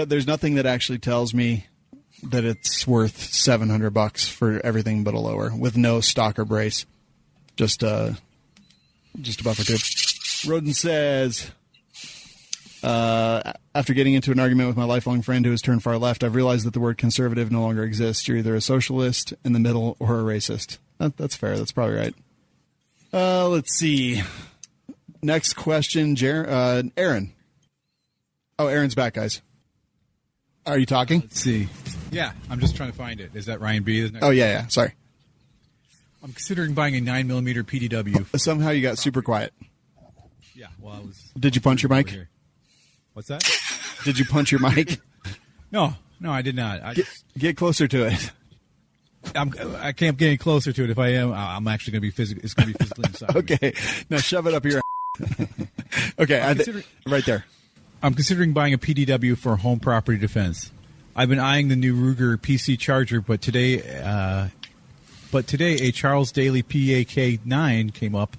There's nothing that actually tells me that it's worth $700 for everything but a lower with no stock or brace. Just about for good. Roden says, after getting into an argument with my lifelong friend who has turned far left, I've realized that the word conservative no longer exists. You're either a socialist in the middle or a racist. That's fair. That's probably right. Let's see. Next question, Aaron. Oh, Aaron's back, guys. Are you talking? Let's see. Yeah, I'm just trying to find it. Is that Ryan B? Oh, yeah. Sorry. I'm considering buying a 9mm PDW. Somehow you got super quiet. Yeah, well, I was... Did you punch your mic? What's that? Did you punch your mic? No, I did not. Get closer to it. I can't get any closer to it. If I am, I'm actually going to be physically. It's going to be physically inside. Okay, now shove it up your. Okay, right there. I'm considering buying a PDW for home property defense. I've been eyeing the new Ruger PC Charger, but today a Charles Daly PAK-9 came up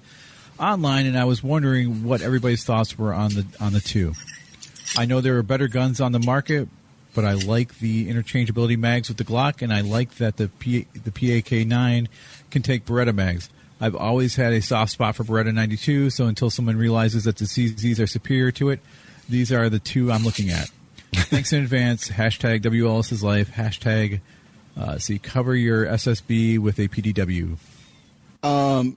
online, and I was wondering what everybody's thoughts were on the two. I know there are better guns on the market, but I like the interchangeability mags with the Glock, and I like that the PAK-9 can take Beretta mags. I've always had a soft spot for Beretta 92, so until someone realizes that the CZs are superior to it, these are the two I'm looking at. Thanks in advance. Hashtag WLS is life. Hashtag cover your SSB with a PDW.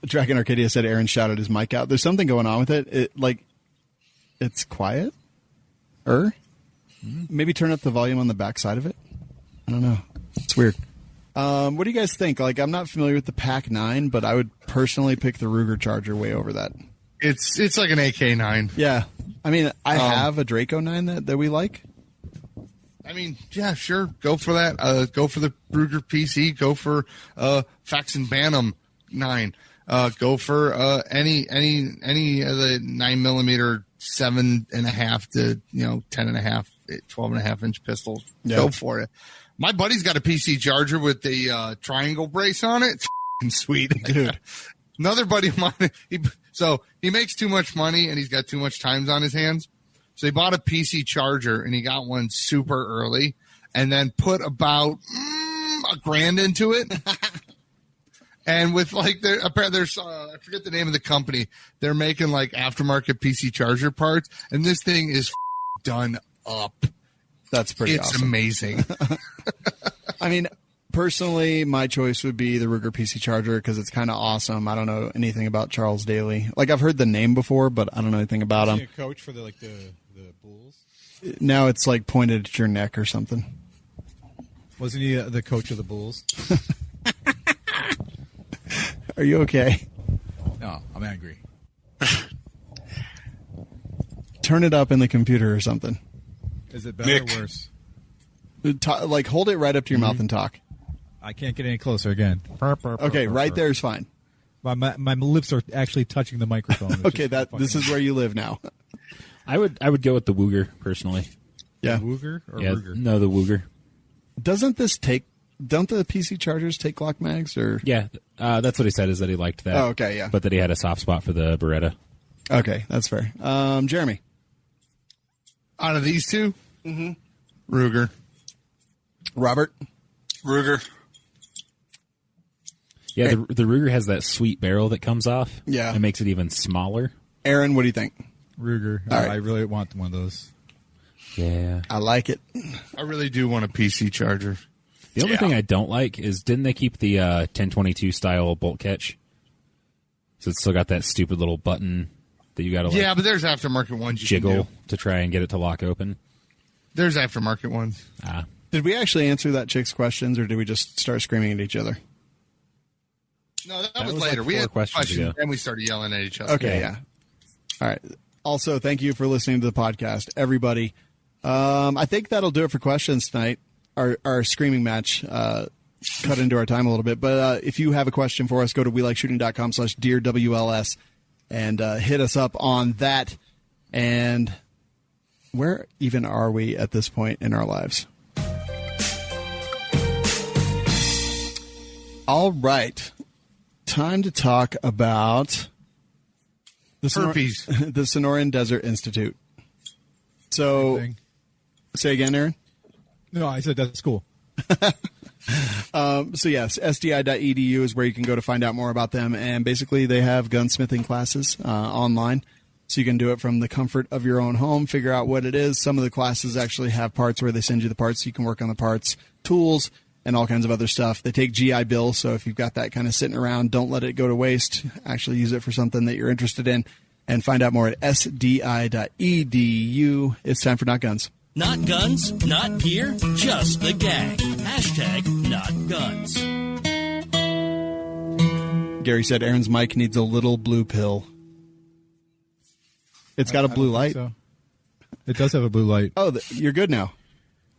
Dragon Arcadia said Aaron shouted his mic out. There's something going on with it. It's quiet. Maybe turn up the volume on the back side of it. I don't know. It's weird. What do you guys think? I'm not familiar with the PAK-9, but I would personally pick the Ruger Charger way over that. It's like an AK-9. Yeah. I mean, I have a Draco 9 that we like. I mean, yeah, sure. Go for that. Go for the Ruger PC. Go for Faxon Bantam 9. Go for any of the 9mm 7.5 to 10.5, 12.5 inch pistols. Yeah. Go for it. My buddy's got a PC Charger with the triangle brace on it. It's f***ing sweet, dude. Another buddy of mine. He makes too much money and he's got too much time on his hands. So he bought a PC Charger and he got one super early, and then put about $1,000 into it. And with there's I forget the name of the company. They're making aftermarket PC Charger parts, and this thing is done up. That's pretty awesome. It's amazing. I mean, personally, my choice would be the Ruger PC Charger because it's kind of awesome. I don't know anything about Charles Daly. I've heard the name before, but I don't know anything about him. Is he a coach for the Bulls? Now it's pointed at your neck or something. Wasn't he the coach of the Bulls? Are you okay? No, I'm angry. Turn it up in the computer or something. Is it better or worse? Hold it right up to your mouth and talk. I can't get any closer again. Okay, right there is fine. My lips are actually touching the microphone. Okay, this is where you live now. I would go with the Wooger personally. Yeah, the Wooger or yeah, Ruger? No, the Wooger. Don't the PC Chargers take Glock mags or? Yeah, that's what he said is that he liked that. Oh, okay, yeah. But that he had a soft spot for the Beretta. Okay, that's fair. Jeremy, Out of these two, Ruger. Robert, Ruger. Yeah, the Ruger has that sweet barrel that comes off. Yeah. It makes it even smaller. Aaron, what do you think? Ruger. All right. I really want one of those. Yeah. I like it. I really do want a PC Charger. The only thing I don't like is didn't they keep the 1022 style bolt catch? So it's still got that stupid little button that you got to Yeah, but there's aftermarket ones you can jiggle do. to try and get it to lock open. There's aftermarket ones. Did we actually answer that chick's questions, or did we just start screaming at each other? No, that was was like later. We 4 had questions questions, ago. and we started yelling at each other. Okay, yeah. All right. Also, thank you for listening to the podcast, everybody. I think that'll do it for questions tonight. Our screaming match cut into our time a little bit. But if you have a question for us, go to welikeshooting.com/DearWLS and hit us up on that. And where even are we at this point in our lives? All right. Time to talk about the Herpes. the Sonoran Desert Institute. So, say again, Aaron? No, I said that's cool. So yes, SDI.edu is where you can go to find out more about them. And basically they have gunsmithing classes online. So you can do it from the comfort of your own home, figure out what it is. Some of the classes actually have parts where they send you the parts so you can work on the parts, tools, and all kinds of other stuff. They take GI Bill, so if you've got that kind of sitting around, don't let it go to waste. Actually use it for something that you're interested in. and find out more at sdi.edu. It's time for Not Guns. Not guns, not gear, just the gang. Hashtag not guns. Gary said Aaron's mic needs a little blue pill. It's got a blue light. So. It does have a blue light. Oh, you're good now.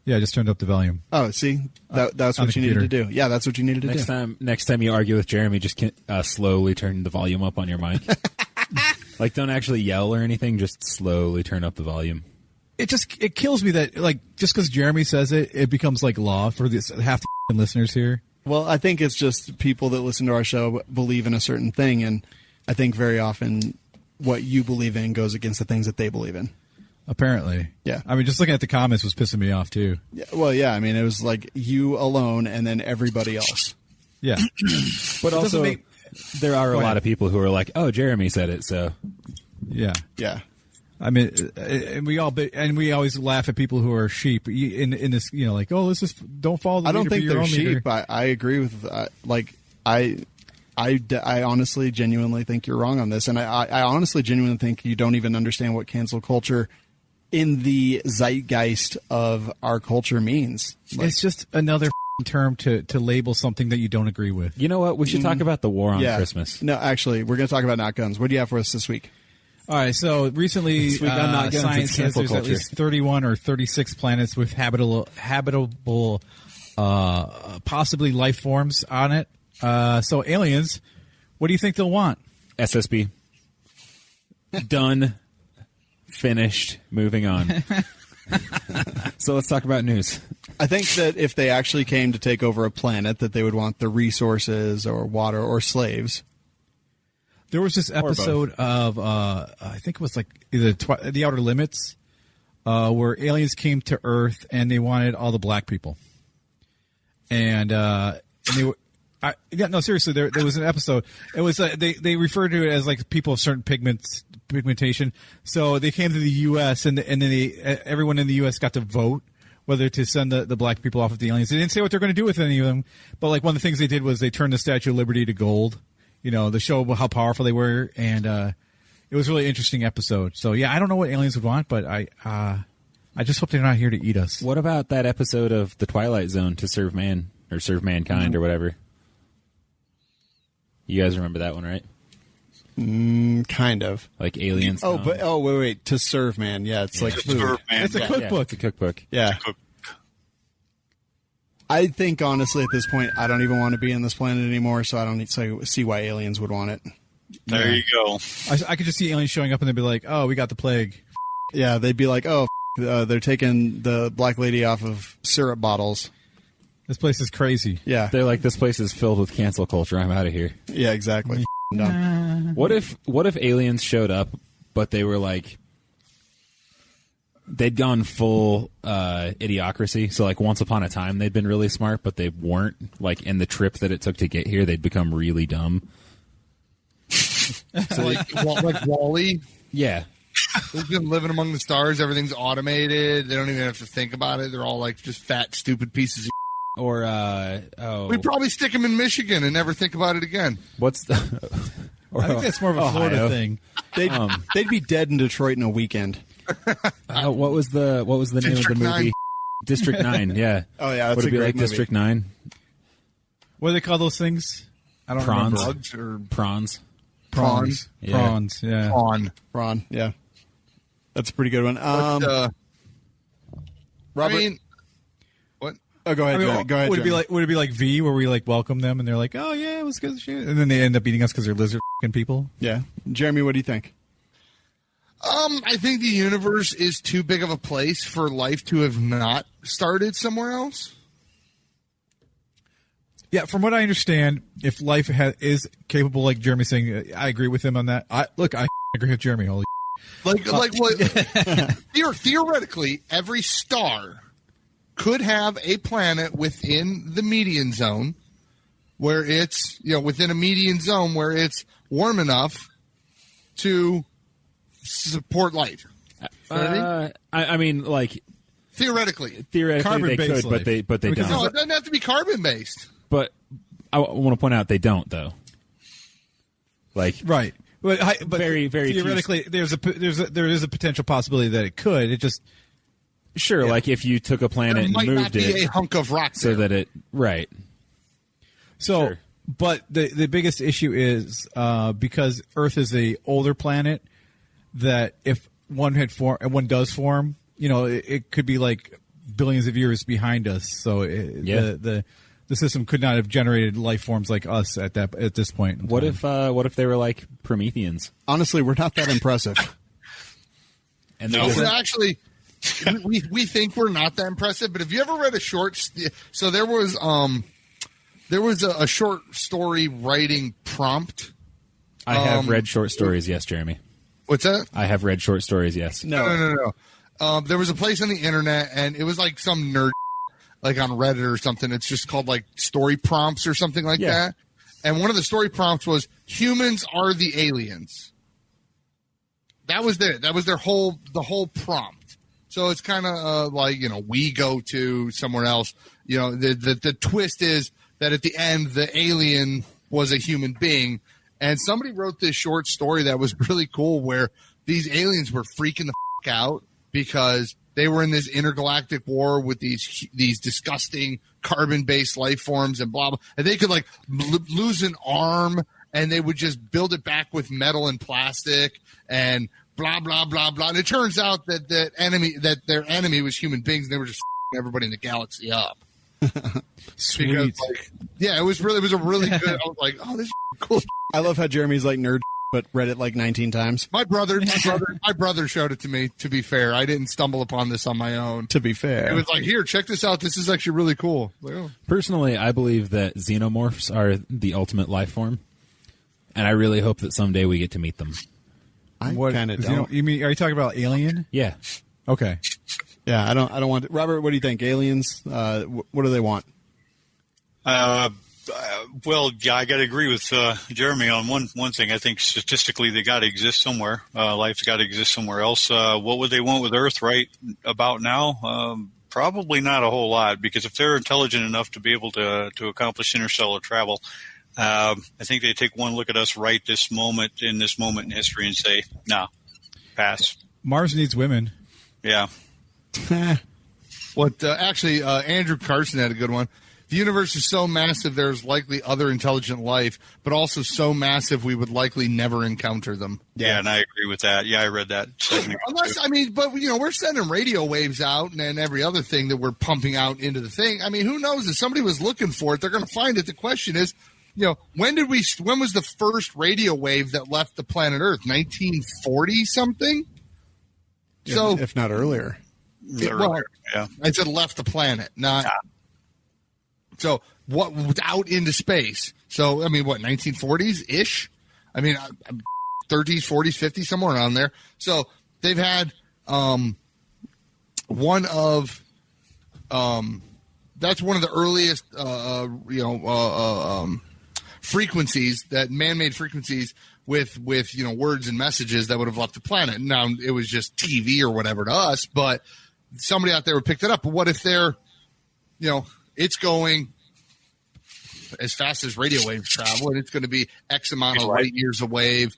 Yeah, I just turned up the volume. Oh, see, that's what you needed to do. Yeah, that's what you needed to do. Next time you argue with Jeremy, just slowly turn the volume up on your mic. Like, don't actually yell or anything. Just slowly turn up the volume. It kills me that, like, just because Jeremy says it, it becomes like law for half the listeners here. Well, I think it's just people that listen to our show believe in a certain thing, and I think very often what you believe in goes against the things that they believe in. Apparently. Yeah. I mean, just looking at the comments was pissing me off, too. Yeah, well, yeah. I mean, it was like you alone and then everybody else. Yeah. But also, there are a lot of people who are like, oh, Jeremy said it, so. Yeah. Yeah. I mean, we always laugh at people who are sheep in this, like, oh, let's just don't follow the I don't leader, think be your they're own leader. sheep. I agree with, I honestly, genuinely think you're wrong on this. And I honestly, genuinely think you don't even understand what cancel culture in the zeitgeist of our culture means. Like, it's just another term to label something that you don't agree with. You know what? We should talk about the war on Christmas. No, actually, we're going to talk about Not Guns. What do you have for us this week? All right, so recently science says there's at least 31 or 36 planets with habitable possibly life forms on it. So aliens, what do you think they'll want? SSB. Done. Finished. Moving on. So let's talk about news. I think that if they actually came to take over a planet, that they would want the resources or water or slaves. There was this episode of, I think it was like either The Outer Limits, where aliens came to Earth and they wanted all the black people. And they were, seriously, there was an episode. It was they referred to it as like people of certain pigmentation. So they came to the U.S. and then everyone in the U.S. got to vote whether to send the black people off with the aliens. They didn't say what they're going to do with any of them, but like one of the things they did was they turned the Statue of Liberty to gold. To show how powerful they were, and it was a really interesting episode. So yeah, I don't know what aliens would want, but I just hope they're not here to eat us. What about that episode of The Twilight Zone, To Serve Man or Serve Mankind or whatever? You guys remember that one, right? Kind of. Like aliens. Wait, To Serve Man. Yeah, it's like food. It's a cookbook. Yeah, it's a cookbook. Yeah. I think, honestly, at this point, I don't even want to be on this planet anymore, so I don't need to see why aliens would want it. There you go. I could just see aliens showing up and they'd be like, oh, we got the plague. Yeah, they'd be like, oh, they're taking the black lady off of syrup bottles. This place is crazy. Yeah. They're like, this place is filled with cancel culture. I'm out of here. Yeah, exactly. Dumb. What if aliens showed up, but they were like, they'd gone full idiocracy. So like once upon a time, they'd been really smart, but they weren't. Like in the trip that it took to get here, they'd become really dumb. So like Wall-E? Yeah. They've been living among the stars. Everything's automated. They don't even have to think about it. They're all like just fat, stupid pieces of Or, we'd probably stick them in Michigan and never think about it again. What's the... I think that's more of a Florida thing. They'd be dead in Detroit in a weekend. What was the name of the movie? 9. District 9. Yeah. Oh yeah, that's would it a be great like movie. District 9? What do they call those things? I don't Prawns. remember. Bugs or Prawns. prawns. Yeah. Prawns. Yeah. Prawn. Yeah, that's a pretty good one. But, Robert, I mean, what? oh, go ahead. Go ahead. Would it be Jeremy. like V, where we like welcome them and they're like, oh yeah, it was good shit, and then they end up eating us because they're lizard people? Yeah, Jeremy, what do you think? I think the universe is too big of a place for life to have not started somewhere else. Yeah, from what I understand, if life is capable, like Jeremy saying, I agree with him on that. I agree with Jeremy. Holy theoretically, every star could have a planet within the median zone where it's, within a median zone where it's warm enough to support life. I mean, like Theoretically, Carbon they based could, life. but they Because don't. no, it doesn't have to be carbon based. But I want to point out they don't, though. Like, right. But very theoretically, there is a potential possibility that it could. It just like if you took a planet and moved not be it a hunk of rock so there. that it right. So, Sure. but the biggest issue is because Earth is a older planet, that if one does form, it could be like billions of years behind us. So the system could not have generated life forms like us at this point. What if they were like Prometheans? Honestly, we're not that impressive. And No. We're actually, we think we're not that impressive. But have you ever read a short? So there was a short story writing prompt. I have read short stories, yes, Jeremy. What's that? I have read short stories, yes. No. There was a place on the internet, and it was like some nerd, like on Reddit or something. It's just called like story prompts or something like that. And one of the story prompts was "Humans are the aliens." That was their whole prompt. So it's kind of like we go to somewhere else. The twist is that at the end the alien was a human being, and somebody wrote this short story that was really cool where these aliens were freaking the f- out because they were in this intergalactic war with these disgusting carbon-based life forms and blah blah, and they could like lose an arm and they would just build it back with metal and plastic and blah blah blah blah. And it turns out that their enemy was human beings, and they were just f***ing everybody in the galaxy up. Sweet. Because, it was a really good. I was like, oh, this is cool. I love how Jeremy's like nerd, but read it like 19 times. My brother showed it to me. To be fair, I didn't stumble upon this on my own. To be fair, It was like, here, check this out. This is actually really cool. Like, oh. Personally, I believe that xenomorphs are the ultimate life form, and I really hope that someday we get to meet them. I kind of don't. You mean? Are you talking about Alien? Yeah. Okay. Yeah, I don't want to. Robert, what do you think? Aliens? What do they want? Well, yeah, I got to agree with Jeremy on one thing. I think statistically they got to exist somewhere. Life's got to exist somewhere else. What would they want with Earth right about now? Probably not a whole lot, because if they're intelligent enough to be able to accomplish interstellar travel, I think they take one look at us right this moment in history and say, "No, pass." Mars needs women. Yeah. Actually, Andrew Carson had a good one. The universe is so massive there's likely other intelligent life, but also so massive we would likely never encounter them. Yeah, and I agree with that. Yeah, I read that. But we're sending radio waves out and every other thing that we're pumping out into the thing. I mean, who knows? If somebody was looking for it, they're going to find it. The question is, when was the first radio wave that left the planet Earth? 1940 something? So, if not earlier. I said left the planet, not. Yeah. So what out into space? So I mean, what 1940s ish? I mean, 30s, 40s, 50s, somewhere around there. So they've had one of that's one of the earliest frequencies, that man-made frequencies with words and messages that would have left the planet. Now it was just TV or whatever to us, but somebody out there would pick that up. But what if they're it's going as fast as radio waves travel, and it's going to be X amount of light years a wave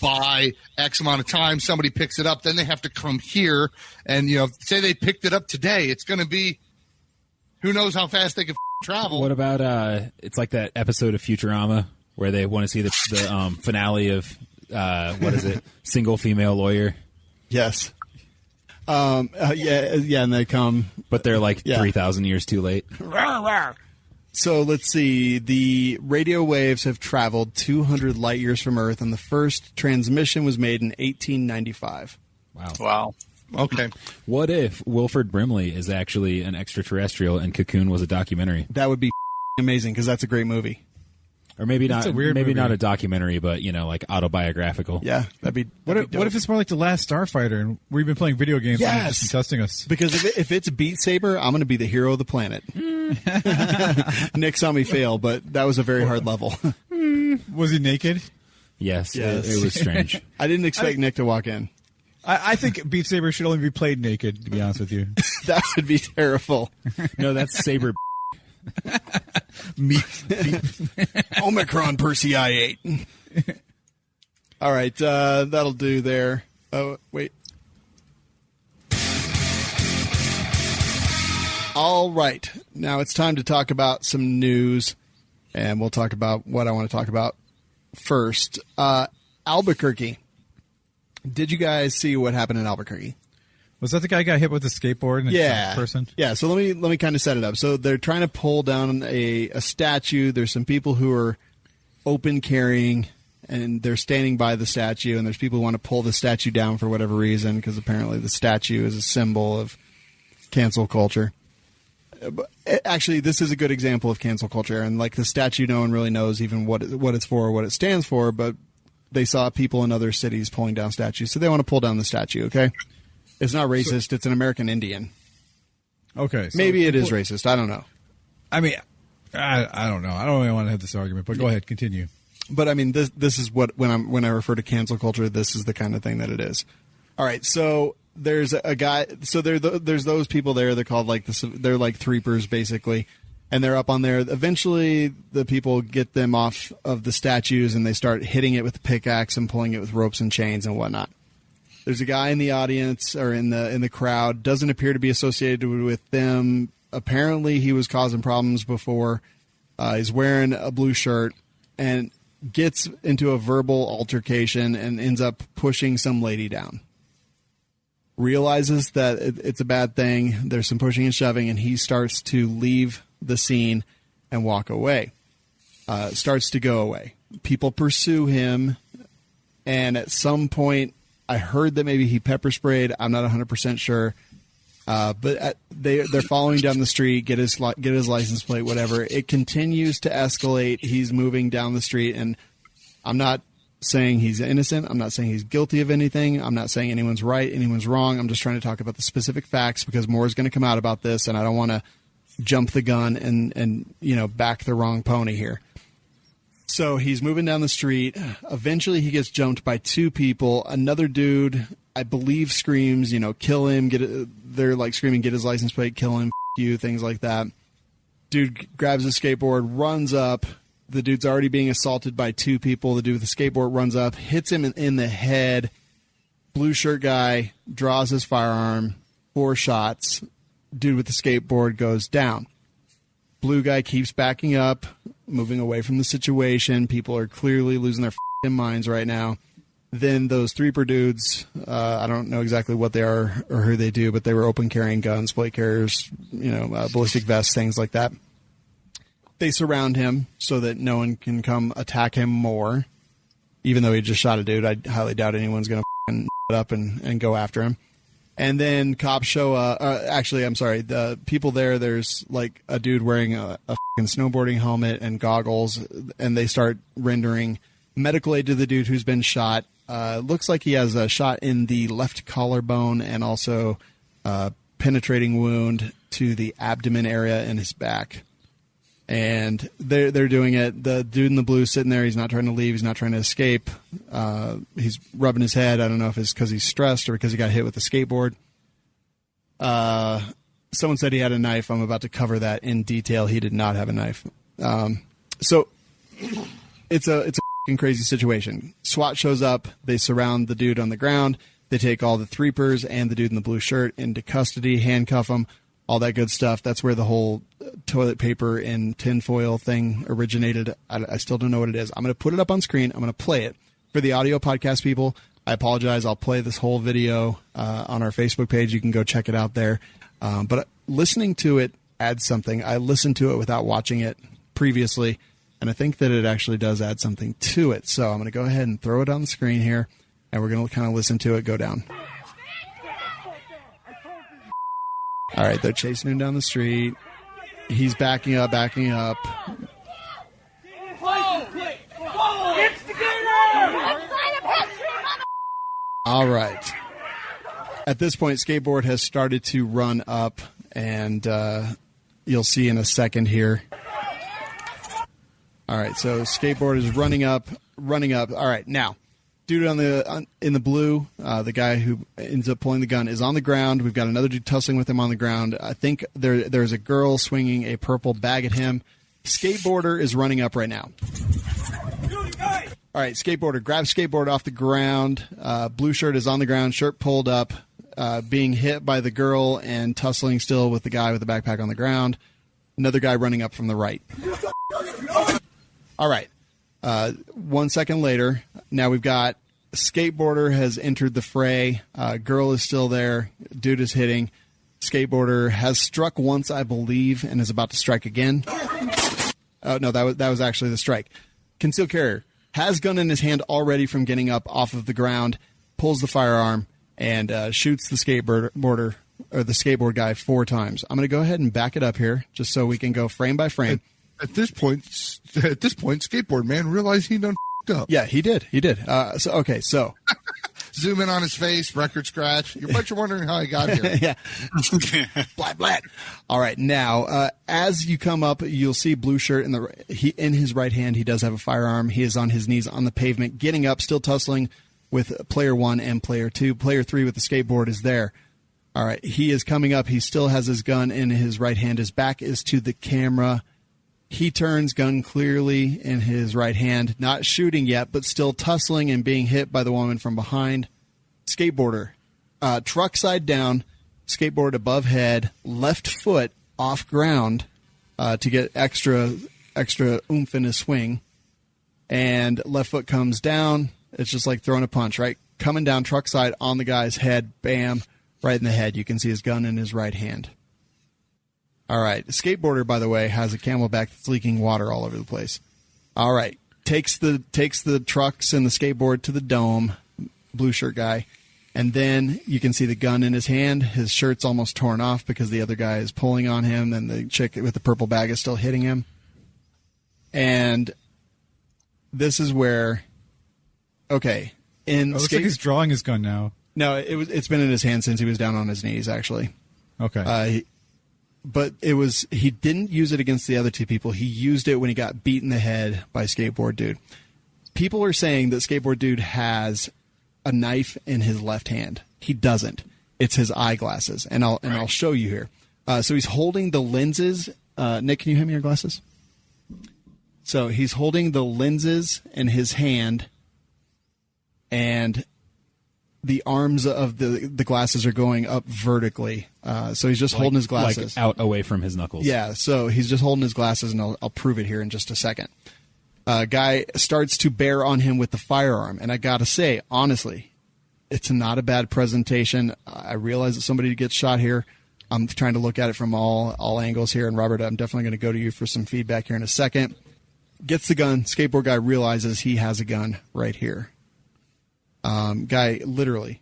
by X amount of time. Somebody picks it up, then they have to come here, and say they picked it up today, it's going to be who knows how fast they can travel. What about it's like that episode of Futurama where they want to see the finale of what is it? Single female lawyer. Yes. And they come, but they're like 3,000 years too late. So let's see. The radio waves have traveled 200 light years from Earth, and the first transmission was made in 1895. Wow. Okay. What if Wilford Brimley is actually an extraterrestrial and Cocoon was a documentary? That would be amazing, because that's a great movie. Or maybe not. Maybe movie. Not a documentary, but like autobiographical. Yeah, that'd be. What if it's more like The Last Starfighter, and we've been playing video games and you're just testing us? Because if it's Beat Saber, I'm going to be the hero of the planet. Nick saw me fail, but that was a very hard level. Was he naked? Yes. It was strange. I didn't expect Nick to walk in. I think Beat Saber should only be played naked, to be honest with you. That would be terrible. No, that's Saber. Omicron Persei 8. All right, that'll do there. Oh, wait. All right. Now it's time to talk about some news, and we'll talk about what I want to talk about first. Albuquerque. Did you guys see what happened in Albuquerque? Was that the guy who got hit with a skateboard? And Yeah. Person? Yeah, so let me kind of set it up. So they're trying to pull down a statue. There's some people who are open carrying, and they're standing by the statue, and there's people who want to pull the statue down for whatever reason, because apparently the statue is a symbol of cancel culture. Actually, this is a good example of cancel culture, and like the statue, no one really knows even what it's for or what it stands for, but they saw people in other cities pulling down statues, so they want to pull down the statue, okay? It's not racist. It's an American Indian. Okay. So Maybe it is racist. I don't know. I mean, I don't know. I don't really want to have this argument, but go ahead. Continue. But I mean, this is what when I refer to cancel culture, this is the kind of thing that it is. All right, so there's a guy. So there's those people there. They're called like they're like threepers basically, and they're up on there. Eventually, the people get them off of the statues, and they start hitting it with a pickaxe and pulling it with ropes and chains and whatnot. There's a guy in the audience or in the crowd, doesn't appear to be associated with them. Apparently, he was causing problems before. He's wearing a blue shirt and gets into a verbal altercation and ends up pushing some lady down. Realizes that it's a bad thing. There's some pushing and shoving, and he starts to leave the scene and walk away. Starts to go away. People pursue him, and at some point, I heard that maybe he pepper sprayed. I'm not 100% sure. But they're following down the street, get his license plate, whatever. It continues to escalate. He's moving down the street, and I'm not saying he's innocent. I'm not saying he's guilty of anything. I'm not saying anyone's right, anyone's wrong. I'm just trying to talk about the specific facts because more is going to come out about this, and I don't want to jump the gun and back the wrong pony here. So he's moving down the street. Eventually, he gets jumped by two people. Another dude, I believe, screams, kill him. They're like screaming, get his license plate, kill him, f*** you, things like that. Dude grabs a skateboard, runs up. The dude's already being assaulted by two people. The dude with the skateboard runs up, hits him in the head. Blue shirt guy draws his firearm, 4 shots. Dude with the skateboard goes down. Blue guy keeps backing up, moving away from the situation. People are clearly losing their f***ing minds right now. Then those threeper dudes, I don't know exactly what they are or who they do, but they were open carrying guns, plate carriers, ballistic vests, things like that. They surround him so that no one can come attack him more. Even though he just shot a dude, I highly doubt anyone's going to f***ing up and go after him. And then cops show the people there's like a dude wearing a f***ing snowboarding helmet and goggles, and they start rendering medical aid to the dude who's been shot. Looks like he has a shot in the left collarbone and also a penetrating wound to the abdomen area in his back. And they're doing it. The dude in the blue sitting there, he's not trying to leave. He's not trying to escape. He's rubbing his head. I don't know if it's because he's stressed or because he got hit with a skateboard. Someone said he had a knife. I'm about to cover that in detail. He did not have a knife. So it's a f***ing crazy situation. SWAT shows up. They surround the dude on the ground. They take all the threepers and the dude in the blue shirt into custody, handcuff them, all that good stuff. That's where the whole toilet paper and tinfoil thing originated. I still don't know what it is. I'm going to put it up on screen. I'm going to play it. For the audio podcast people, I apologize. I'll play this whole video on our Facebook page. You can go check it out there. But listening to it adds something. I listened to it without watching it previously, and I think that it actually does add something to it. So I'm going to go ahead and throw it on the screen here, and we're going to kind of listen to it go down. All right, they're chasing him down the street. He's backing up. All right. At this point, skateboard has started to run up, and you'll see in a second here. All right, so skateboard is running up. All right, now, dude in the blue, the guy who ends up pulling the gun is on the ground. We've got another dude tussling with him on the ground. I think there's a girl swinging a purple bag at him. Skateboarder is running up right now. All right, skateboarder grabs skateboard off the ground. Blue shirt is on the ground, shirt pulled up, being hit by the girl and tussling still with the guy with the backpack on the ground. Another guy running up from the right. All right. 1 second later, now we've got skateboarder has entered the fray. Girl is still there. Dude is hitting. Skateboarder has struck once, I believe, and is about to strike again. Oh, no, that was actually the strike. Concealed carrier has gun in his hand already from getting up off of the ground, pulls the firearm, and shoots the skateboarder or the skateboard guy 4 times. I'm going to go ahead and back it up here just so we can go frame by frame. At this point, skateboard man realized he done f***ed up. Yeah, he did. So zoom in on his face, record scratch. You're wondering how he got here. Yeah. Blat. All right. Now, as you come up, you'll see blue shirt in his right hand. He does have a firearm. He is on his knees on the pavement, getting up, still tussling with player 1 and player 2. Player 3 with the skateboard is there. All right. He is coming up. He still has his gun in his right hand. His back is to the camera. He turns, gun clearly in his right hand, not shooting yet, but still tussling and being hit by the woman from behind. Skateboarder, truck side down, skateboard above head, left foot off ground to get extra oomph in his swing. And left foot comes down. It's just like throwing a punch, right? Coming down truck side on the guy's head, bam, right in the head. You can see his gun in his right hand. All right. The skateboarder, by the way, has a CamelBak that's leaking water all over the place. All right. Takes the trucks and the skateboard to the dome, blue shirt guy. And then you can see the gun in his hand. His shirt's almost torn off because the other guy is pulling on him, and the chick with the purple bag is still hitting him. And this is where, okay. It looks like he's drawing his gun now. No, it's been in his hand since he was down on his knees, actually. Okay. But he didn't use it against the other 2 people. He used it when he got beat in the head by skateboard dude. People are saying that skateboard dude has a knife in his left hand. He doesn't. It's his eyeglasses, and I'll show you here. So he's holding the lenses. Nick, can you hand me your glasses? So he's holding the lenses in his hand, and the arms of the glasses are going up vertically. So he's just holding his glasses. Like out away from his knuckles. Yeah, so he's just holding his glasses, and I'll prove it here in just a second. Guy starts to bear on him with the firearm, and I got to say, honestly, it's not a bad presentation. I realize that somebody gets shot here. I'm trying to look at it from all angles here, and Robert, I'm definitely going to go to you for some feedback here in a second. Gets the gun. Skateboard guy realizes he has a gun right here. Guy literally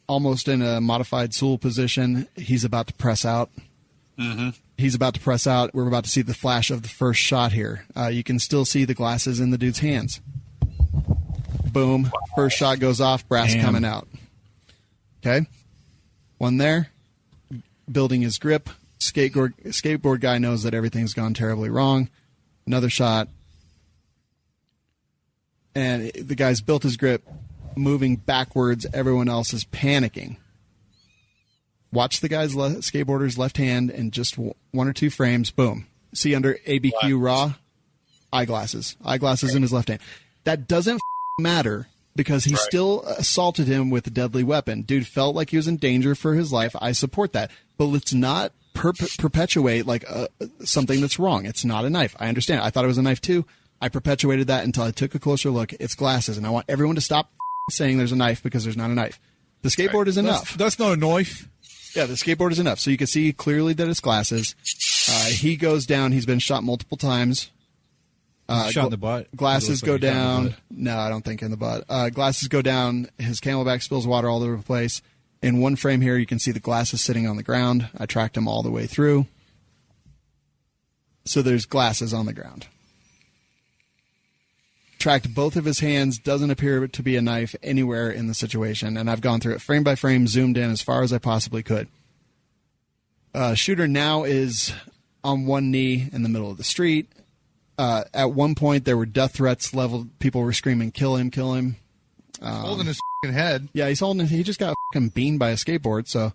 almost in a modified Sewell position. He's about to press out. Mm-hmm. He's about to press out. We're about to see the flash of the first shot here. You can still see the glasses in the dude's hands. Boom. Wow. First shot goes off. Brass coming out. Okay. One there. Building his grip. Skateboard guy knows that everything's gone terribly wrong. Another shot. And the guy's built his grip. Moving backwards. Everyone else is panicking. Watch the guy's skateboarder's left hand in just 1 or 2 frames. Boom. See under ABQ raw? Eyeglasses. Eyeglasses in his left hand. That doesn't matter because he still assaulted him with a deadly weapon. Dude felt like he was in danger for his life. I support that. But let's not perpetuate like something that's wrong. It's not a knife. I understand. I thought it was a knife too. I perpetuated that until I took a closer look. It's glasses. And I want everyone to stop saying there's a knife because there's not a knife. The skateboard is enough. That's not a knife. Yeah, the skateboard is enough. So you can see clearly that it's glasses. He goes down. He's been shot multiple times. Shot in the butt. Glasses go down. No, I don't think in the butt. Glasses go down. His CamelBak spills water all over the place. In one frame here, you can see the glasses sitting on the ground. I tracked him all the way through. So there's glasses on the ground. Tracked both of his hands. Doesn't appear to be a knife anywhere in the situation. And I've gone through it frame by frame, zoomed in as far as I possibly could. Shooter now is on one knee in the middle of the street. At one point, there were death threats leveled. People were screaming, "Kill him! Kill him!" Holding his head. Yeah, he's holding. He just got beamed by a skateboard. So,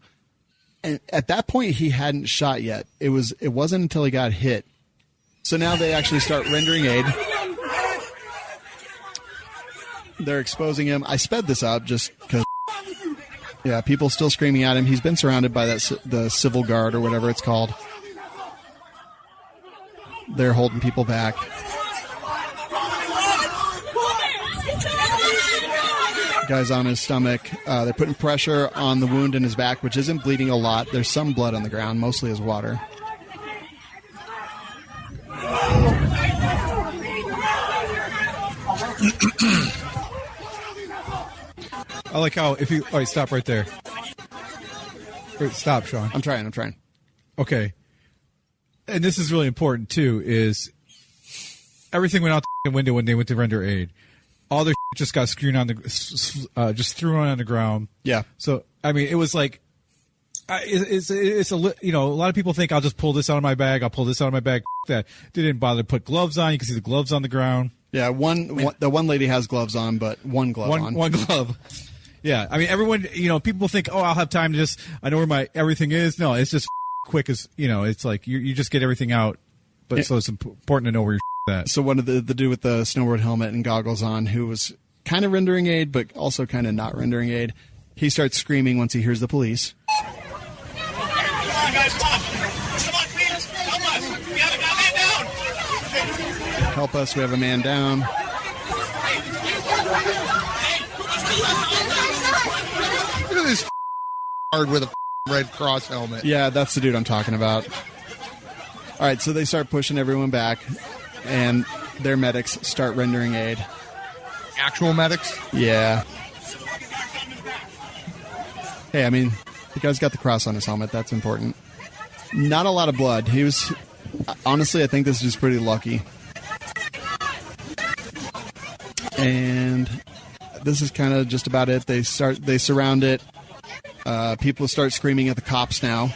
and at that point, he hadn't shot yet. It wasn't until he got hit. So now they actually start rendering aid. They're exposing him. I sped this up just because, yeah, people still screaming at him. He's been surrounded by the civil guard or whatever it's called. They're holding people back. Guy's on his stomach. They're putting pressure on the wound in his back, which isn't bleeding a lot. There's some blood on the ground, mostly as water. I like how if you... All right, stop right there. Wait, stop, Sean. I'm trying. Okay. And this is really important, too, is everything went out the window when they went to render aid. All their just got screwed on the... just thrown on the ground. Yeah. So, I mean, it was like... It's a lot of people think I'll just pull this out of my bag. I'll pull this out of my bag. That they didn't bother to put gloves on. You can see the gloves on the ground. Yeah, the one lady has gloves on, but one glove on. One glove. Yeah, I mean, everyone, people think, oh, I'll have time to I know where my everything is. No, it's just quick as, it's like you just get everything out. But so it's important to know where you're at. So one of the dude with the snowboard helmet and goggles on, who was kind of rendering aid, but also kind of not rendering aid, he starts screaming once he hears the police. Help us, we have a man down. Look at this hard with a Red Cross helmet. Yeah, that's the dude I'm talking about. All right, so they start pushing everyone back, and their medics start rendering aid. Actual medics? Yeah. Hey, I mean, the guy's got the cross on his helmet. That's important. Not a lot of blood. He was... Honestly, I think this is pretty lucky. And this is kind of just about it. They surround it. People start screaming at the cops now.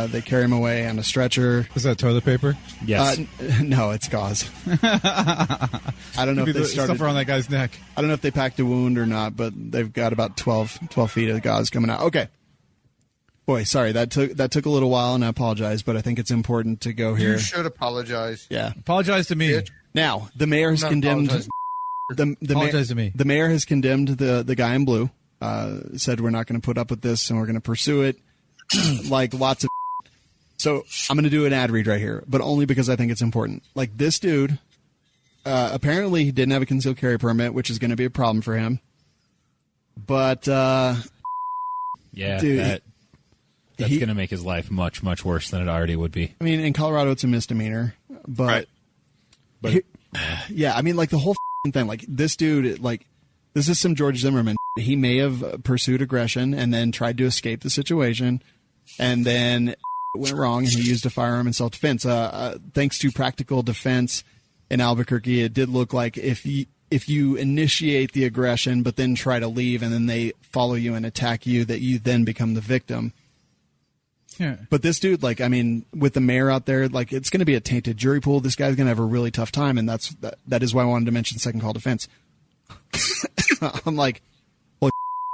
They carry him away on a stretcher. Is that toilet paper? Yes. No, it's gauze. I don't know if they started stuff around that guy's neck. I don't know if they packed a wound or not, but they've got about 12 feet of gauze coming out. Okay. Boy, sorry, that took a little while, and I apologize, but I think it's important to go here. You should apologize. Yeah. Apologize to me. Bitch. Now, the mayor has condemned... Apologize to me. The mayor has condemned the guy in blue. Said we're not going to put up with this and we're going to pursue it. Like lots of. So I'm going to do an ad read right here, but only because I think it's important. Like this dude, apparently he didn't have a concealed carry permit, which is going to be a problem for him. But yeah, dude, that's going to make his life much, much worse than it already would be. I mean, in Colorado it's a misdemeanor, but Right. yeah, I mean, like the whole thing, like this dude, like this is some George Zimmerman. He may have pursued aggression and then tried to escape the situation, and then it went wrong, and he used a firearm in self-defense. Thanks to Practical Defense in Albuquerque, it did look like if you initiate the aggression but then try to leave and then they follow you and attack you, that you then become the victim. Yeah. But this dude, like, I mean, with the mayor out there, like, it's going to be a tainted jury pool. This guy's going to have a really tough time, and that is why I wanted to mention second call defense. I'm like, well,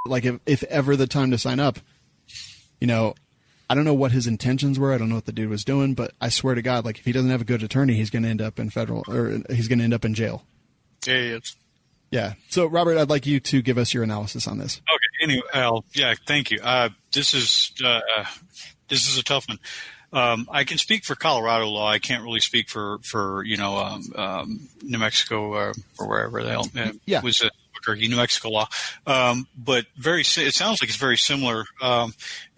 like, if ever the time to sign up, I don't know what his intentions were. I don't know what the dude was doing, but I swear to God, like, if he doesn't have a good attorney, he's going to end up in he's going to end up in jail. Yeah, he is. Yeah. So, Robert, I'd like you to give us your analysis on this. Okay. Anyway, Al, yeah, thank you. This is a tough one. I can speak for Colorado law. I can't really speak for New Mexico or wherever the hell it was. New Mexico law, but it sounds like it's very similar. A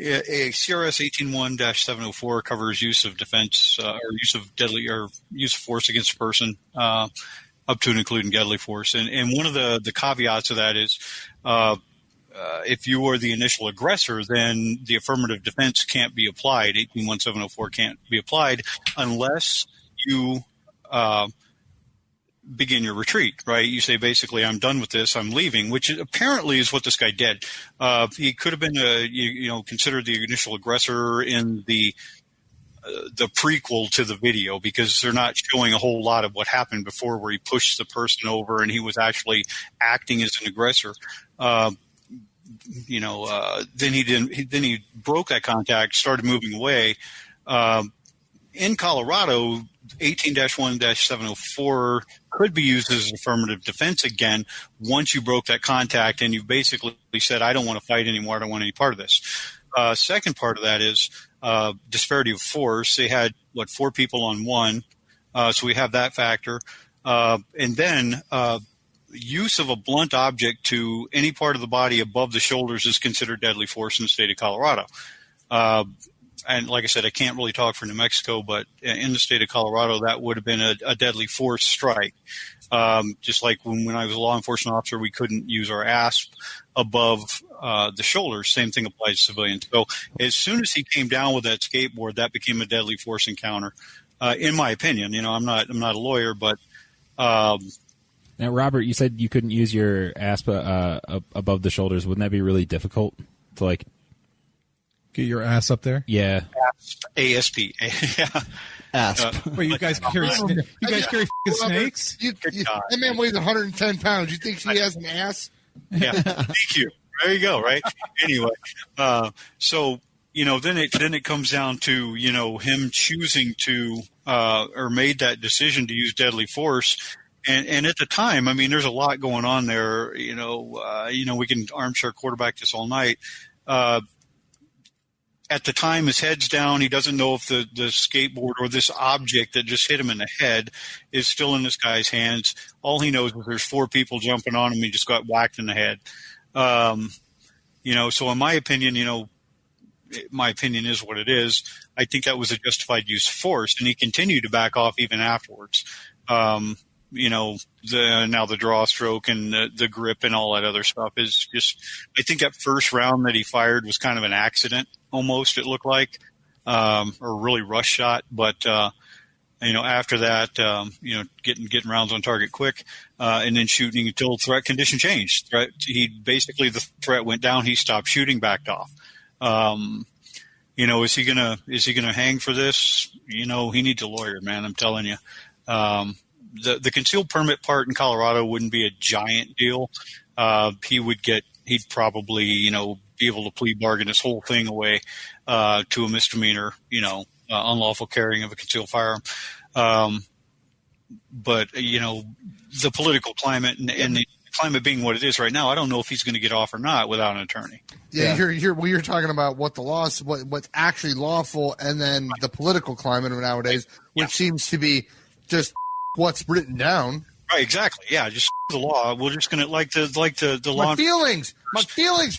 CRS 18-1-704 covers use of defense or use of deadly or use of force against a person, up to and including deadly force. And one of the caveats of that is, if you are the initial aggressor, then the affirmative defense can't be applied. 18-1-704 can't be applied unless you begin your retreat, right? You say, basically, I'm done with this, I'm leaving, which apparently is what this guy did. He could have been, considered the initial aggressor in the prequel to the video, because they're not showing a whole lot of what happened before, where he pushed the person over and he was actually acting as an aggressor. Then he broke that contact, started moving away. in Colorado, 18-1-704 could be used as an affirmative defense again once you broke that contact and you basically said, I don't want to fight anymore. I don't want any part of this. Second part of that is disparity of force. They had, 4 people on one. So we have that factor. And then use of a blunt object to any part of the body above the shoulders is considered deadly force in the state of Colorado. And like I said, I can't really talk for New Mexico, but in the state of Colorado, that would have been a deadly force strike. Just like when I was a law enforcement officer, we couldn't use our ASP above the shoulders. Same thing applies to civilians. So as soon as he came down with that skateboard, that became a deadly force encounter, in my opinion. I'm not a lawyer, but now, Robert, you said you couldn't use your ASP above the shoulders. Wouldn't that be really difficult to get your ass up there? Yeah. ASP. ASP. Wait, you guys carry f***ing snakes? That man weighs 110 pounds. You think he has an ass? Yeah. Thank you. There you go. Right. Anyway, so then it comes down to him choosing to or made that decision to use deadly force. And at the time, I mean, there's a lot going on there. We can armchair quarterback this all night. At the time, his head's down. He doesn't know if the skateboard or this object that just hit him in the head is still in this guy's hands. All he knows is there's 4 people jumping on him. He just got whacked in the head. So in my opinion, my opinion is what it is. I think that was a justified use of force, and he continued to back off even afterwards. Now the draw stroke and the grip and all that other stuff is just, I think that first round that he fired was kind of an accident almost, it looked like, or really rush shot. But, after that, getting rounds on target quick, and then shooting until threat condition changed. The threat went down. He stopped shooting, backed off. Is he gonna hang for this? He needs a lawyer, man. I'm telling you. The concealed permit part in Colorado wouldn't be a giant deal. He'd probably, be able to plea bargain this whole thing away, to a misdemeanor, unlawful carrying of a concealed firearm. But the political climate and the climate being what it is right now, I don't know if he's going to get off or not without an attorney. Yeah. You're talking about what the laws, what's actually lawful, and then the political climate nowadays, which seems to be just what's written down. Right, exactly. Yeah, just the law. We're just gonna like the law. My feelings,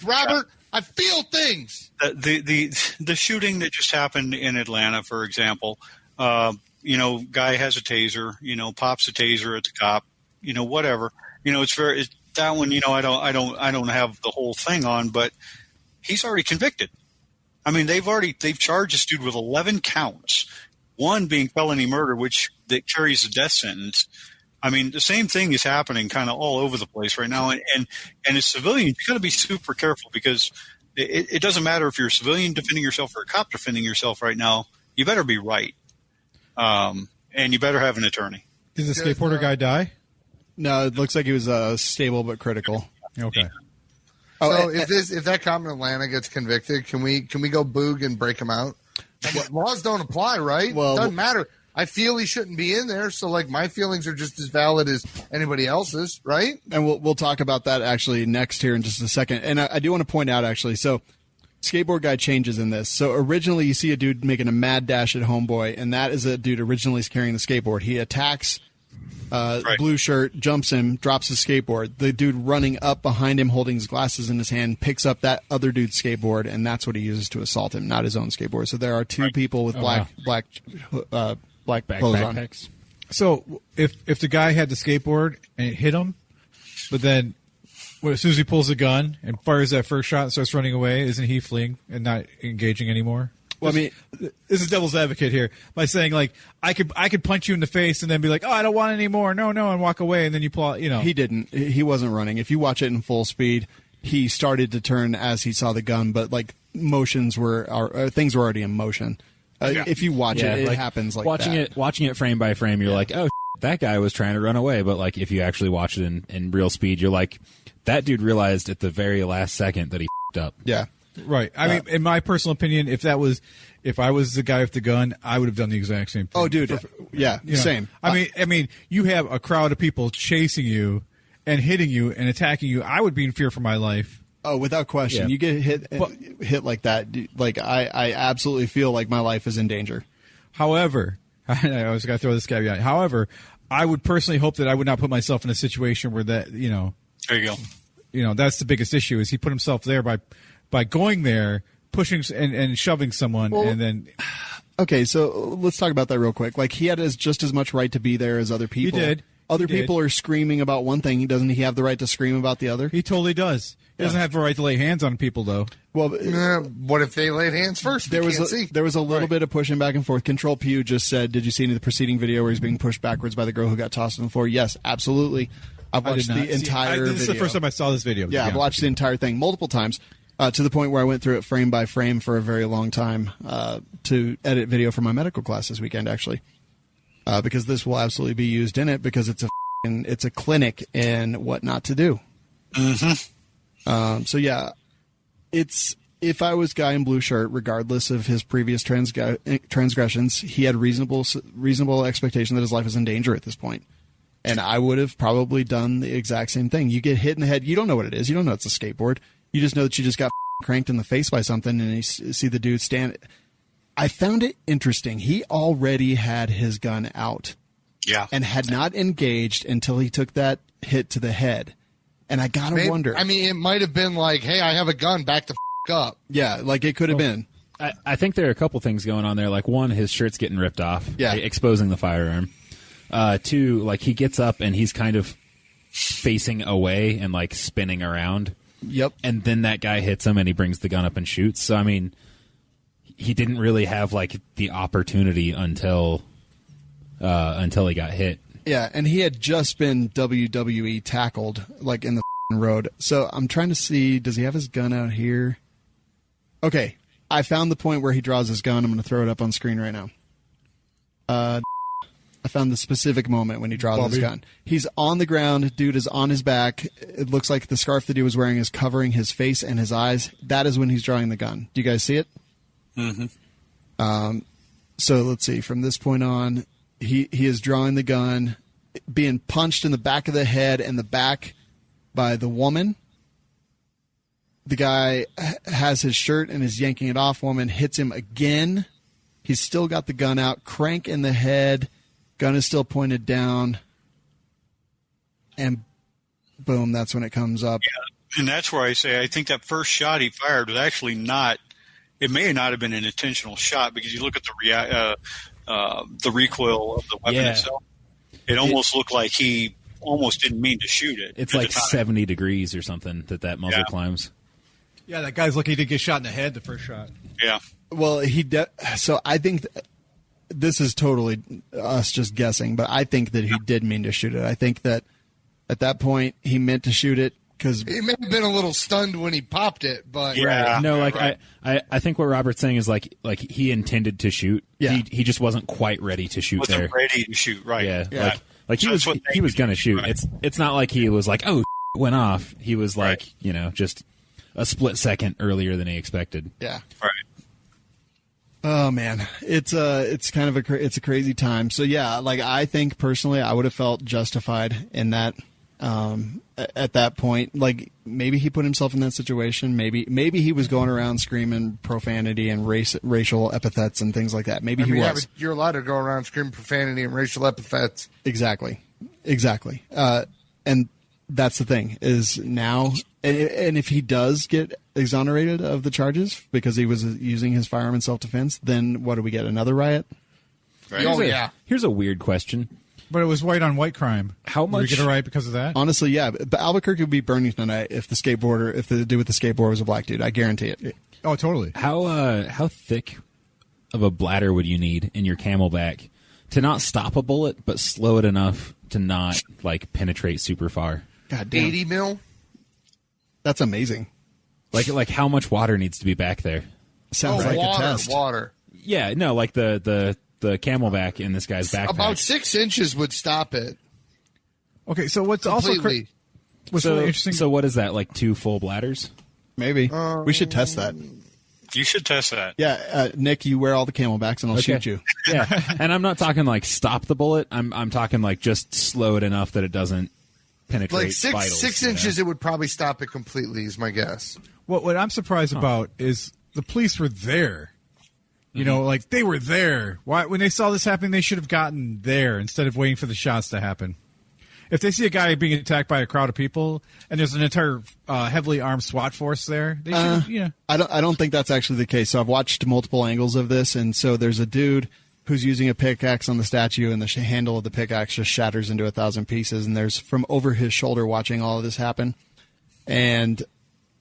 Robert. Yeah. I feel things. The shooting that just happened in Atlanta, for example. Guy has a taser. Pops a taser at the cop. Whatever. That one. I don't have the whole thing on, but he's already convicted. I mean, they've charged this dude with 11 counts. One being felony murder, that carries a death sentence. I mean, the same thing is happening kind of all over the place right now. And as civilians, you got to be super careful, because it doesn't matter if you're a civilian defending yourself or a cop defending yourself right now. You better be right. And you better have an attorney. Did the skateboarder guy die? No, it looks like he was stable but critical. Okay. So if that cop in Atlanta gets convicted, can we go boog and break him out? Laws don't apply, right? Well, it doesn't matter. I feel he shouldn't be in there, so my feelings are just as valid as anybody else's, right? And we'll talk about that actually next here in just a second. And I do want to point out actually, so skateboard guy changes in this. So originally you see a dude making a mad dash at Homeboy, and that is a dude originally carrying the skateboard. He attacks blue shirt, jumps him, drops his skateboard. The dude running up behind him holding his glasses in his hand picks up that other dude's skateboard, and that's what he uses to assault him, not his own skateboard. So there are 2 people with black clothes on. So if the guy had the skateboard and it hit him, but then as soon as he pulls the gun and fires that first shot and starts running away, isn't he fleeing and not engaging anymore? Well, I mean, this is devil's advocate here by saying I could punch you in the face and then be like, oh, I don't want any more, no, and walk away, and then you pull out, He didn't. He wasn't running. If you watch it in full speed, he started to turn as he saw the gun, but motions things were already in motion. If you watch it happens like watching that. Watching it frame by frame, you're like, oh, that guy was trying to run away. But if you actually watch it in real speed, you're like, that dude realized at the very last second that he up. Yeah. Right. I mean, in my personal opinion, if I was the guy with the gun, I would have done the exact same thing. Oh, dude. Yeah, You know, same. I mean, you have a crowd of people chasing you and hitting you and attacking you. I would be in fear for my life. Oh, without question. Yeah. You get hit like that. Like I absolutely feel like my life is in danger. However, I always got to throw this caveat. However, I would personally hope that I would not put myself in a situation where that, There you go. that's the biggest issue is he put himself there by going there, pushing and shoving someone, and then. Okay, so let's talk about that real quick. Like he had just as much right to be there as other people. He did. Other people are screaming about one thing. Doesn't he have the right to scream about the other? He totally does. He doesn't have the right to lay hands on people, though. Well, what if they laid hands first? there was a little bit of pushing back and forth. Control Pew just said, "Did you see any of the preceding video where he's being pushed backwards by the girl who got tossed on the floor?" Yes, absolutely. I've watched the entire video. This is the first time I saw this video. Yeah, I've watched the entire thing multiple times to the point where I went through it frame by frame for a very long time to edit video for my medical class this weekend, actually, because this will absolutely be used in it because it's a clinic in what not to do. So yeah, it's if I was guy in blue shirt, regardless of his previous transgressions, he had reasonable expectation that his life is in danger at this point. And I would have probably done the exact same thing. You get hit in the head, you don't know what it is. You don't know it's a skateboard. You just know that you just got cranked in the face by something, and you see the dude stand. I found it interesting. He already had his gun out. Yeah. And had not engaged until he took that hit to the head. And I gotta wonder. I mean, it might have been like, hey, I have a gun, back the up. Yeah, like it could have been. I think there are a couple things going on there. Like, one, his shirt's getting ripped off, exposing the firearm. Two, like he gets up and he's kind of facing away and like spinning around. Yep. And then that guy hits him and he brings the gun up and shoots. So, I mean, he didn't really have like the opportunity until he got hit. Yeah, and he had just been WWE tackled like in the road. So I'm trying to see, does he have his gun out here? Okay, I found the point where he draws his gun. I'm going to throw it up on screen right now. I found the specific moment when he draws his gun. He's on the ground. Dude is on his back. It looks like the scarf that he was wearing is covering his face and his eyes. That is when he's drawing the gun. Do you guys see it? Mm-hmm. So let's see. From this point on, he is drawing the gun, being punched in the back of the head and the back by the woman. The guy has his shirt and is yanking it off. Woman hits him again. He's still got the gun out. Crank in the head. Gun is still pointed down. And boom, that's when it comes up. Yeah, and that's where I say I think that first shot he fired was actually not – it may not have been an intentional shot because you look at the recoil of the weapon itself. It almost looked like he almost didn't mean to shoot it. It's like 70 degrees or something that muzzle climbs. Yeah, that guy's lucky to get shot in the head the first shot. Yeah. Well, so I think this is totally us just guessing, but I think that he did mean to shoot it. I think that at that point he meant to shoot it because he may have been a little stunned when he popped it, but I think what Robert's saying is like he intended to shoot. Yeah. He just wasn't quite ready to shoot there. Wasn't ready to shoot, right? Yeah. Like he was going to shoot. Right. It's not like he was like, oh, went off. He was like, just a split second earlier than he expected. Yeah. Right. Oh man, it's kind of it's a crazy time. So yeah, like I think personally, I would have felt justified in that at that point. Like maybe he put himself in that situation. Maybe he was going around screaming profanity and racial epithets and things like that. Maybe he was. You're allowed to go around screaming profanity and racial epithets. Exactly. And that's the thing is now, and if he does get exonerated of the charges because he was using his firearm in self-defense, then what do we get? Another riot? Right. Here's a weird question. But it was white on white crime. How much? Did we get a riot because of that? Honestly, yeah. But Albuquerque would be burning tonight if the dude with the skateboard was a black dude. I guarantee it. Oh, totally. How thick of a bladder would you need in your CamelBak to not stop a bullet but slow it enough to not like penetrate super far? God damn. 80 mil? That's amazing. Like how much water needs to be back there? Sounds like water, a test. Water. Yeah, no, like the CamelBak in this guy's backpack. About 6 inches would stop it. Okay, so what's Completely. also what's really interesting? So what is that? Like 2 full bladders? Maybe. We should test that. You should test that. Yeah, Nick, you wear all the CamelBaks and I'll shoot you. Yeah, and I'm not talking like stop the bullet. I'm talking like just slow it enough that it doesn't penetrate Like vitals, 6 inches, it would probably stop it completely, is my guess. What I'm surprised about is the police were there. You know, like they were there. Why, when they saw this happening, they should have gotten there instead of waiting for the shots to happen. If they see a guy being attacked by a crowd of people and there's an entire heavily armed SWAT force there, they should. Yeah, I don't think that's actually the case. So I've watched multiple angles of this, and so there's a dude who's using a pickaxe on the statue, and the handle of the pickaxe just shatters into 1,000 pieces. And there's from over his shoulder watching all of this happen, and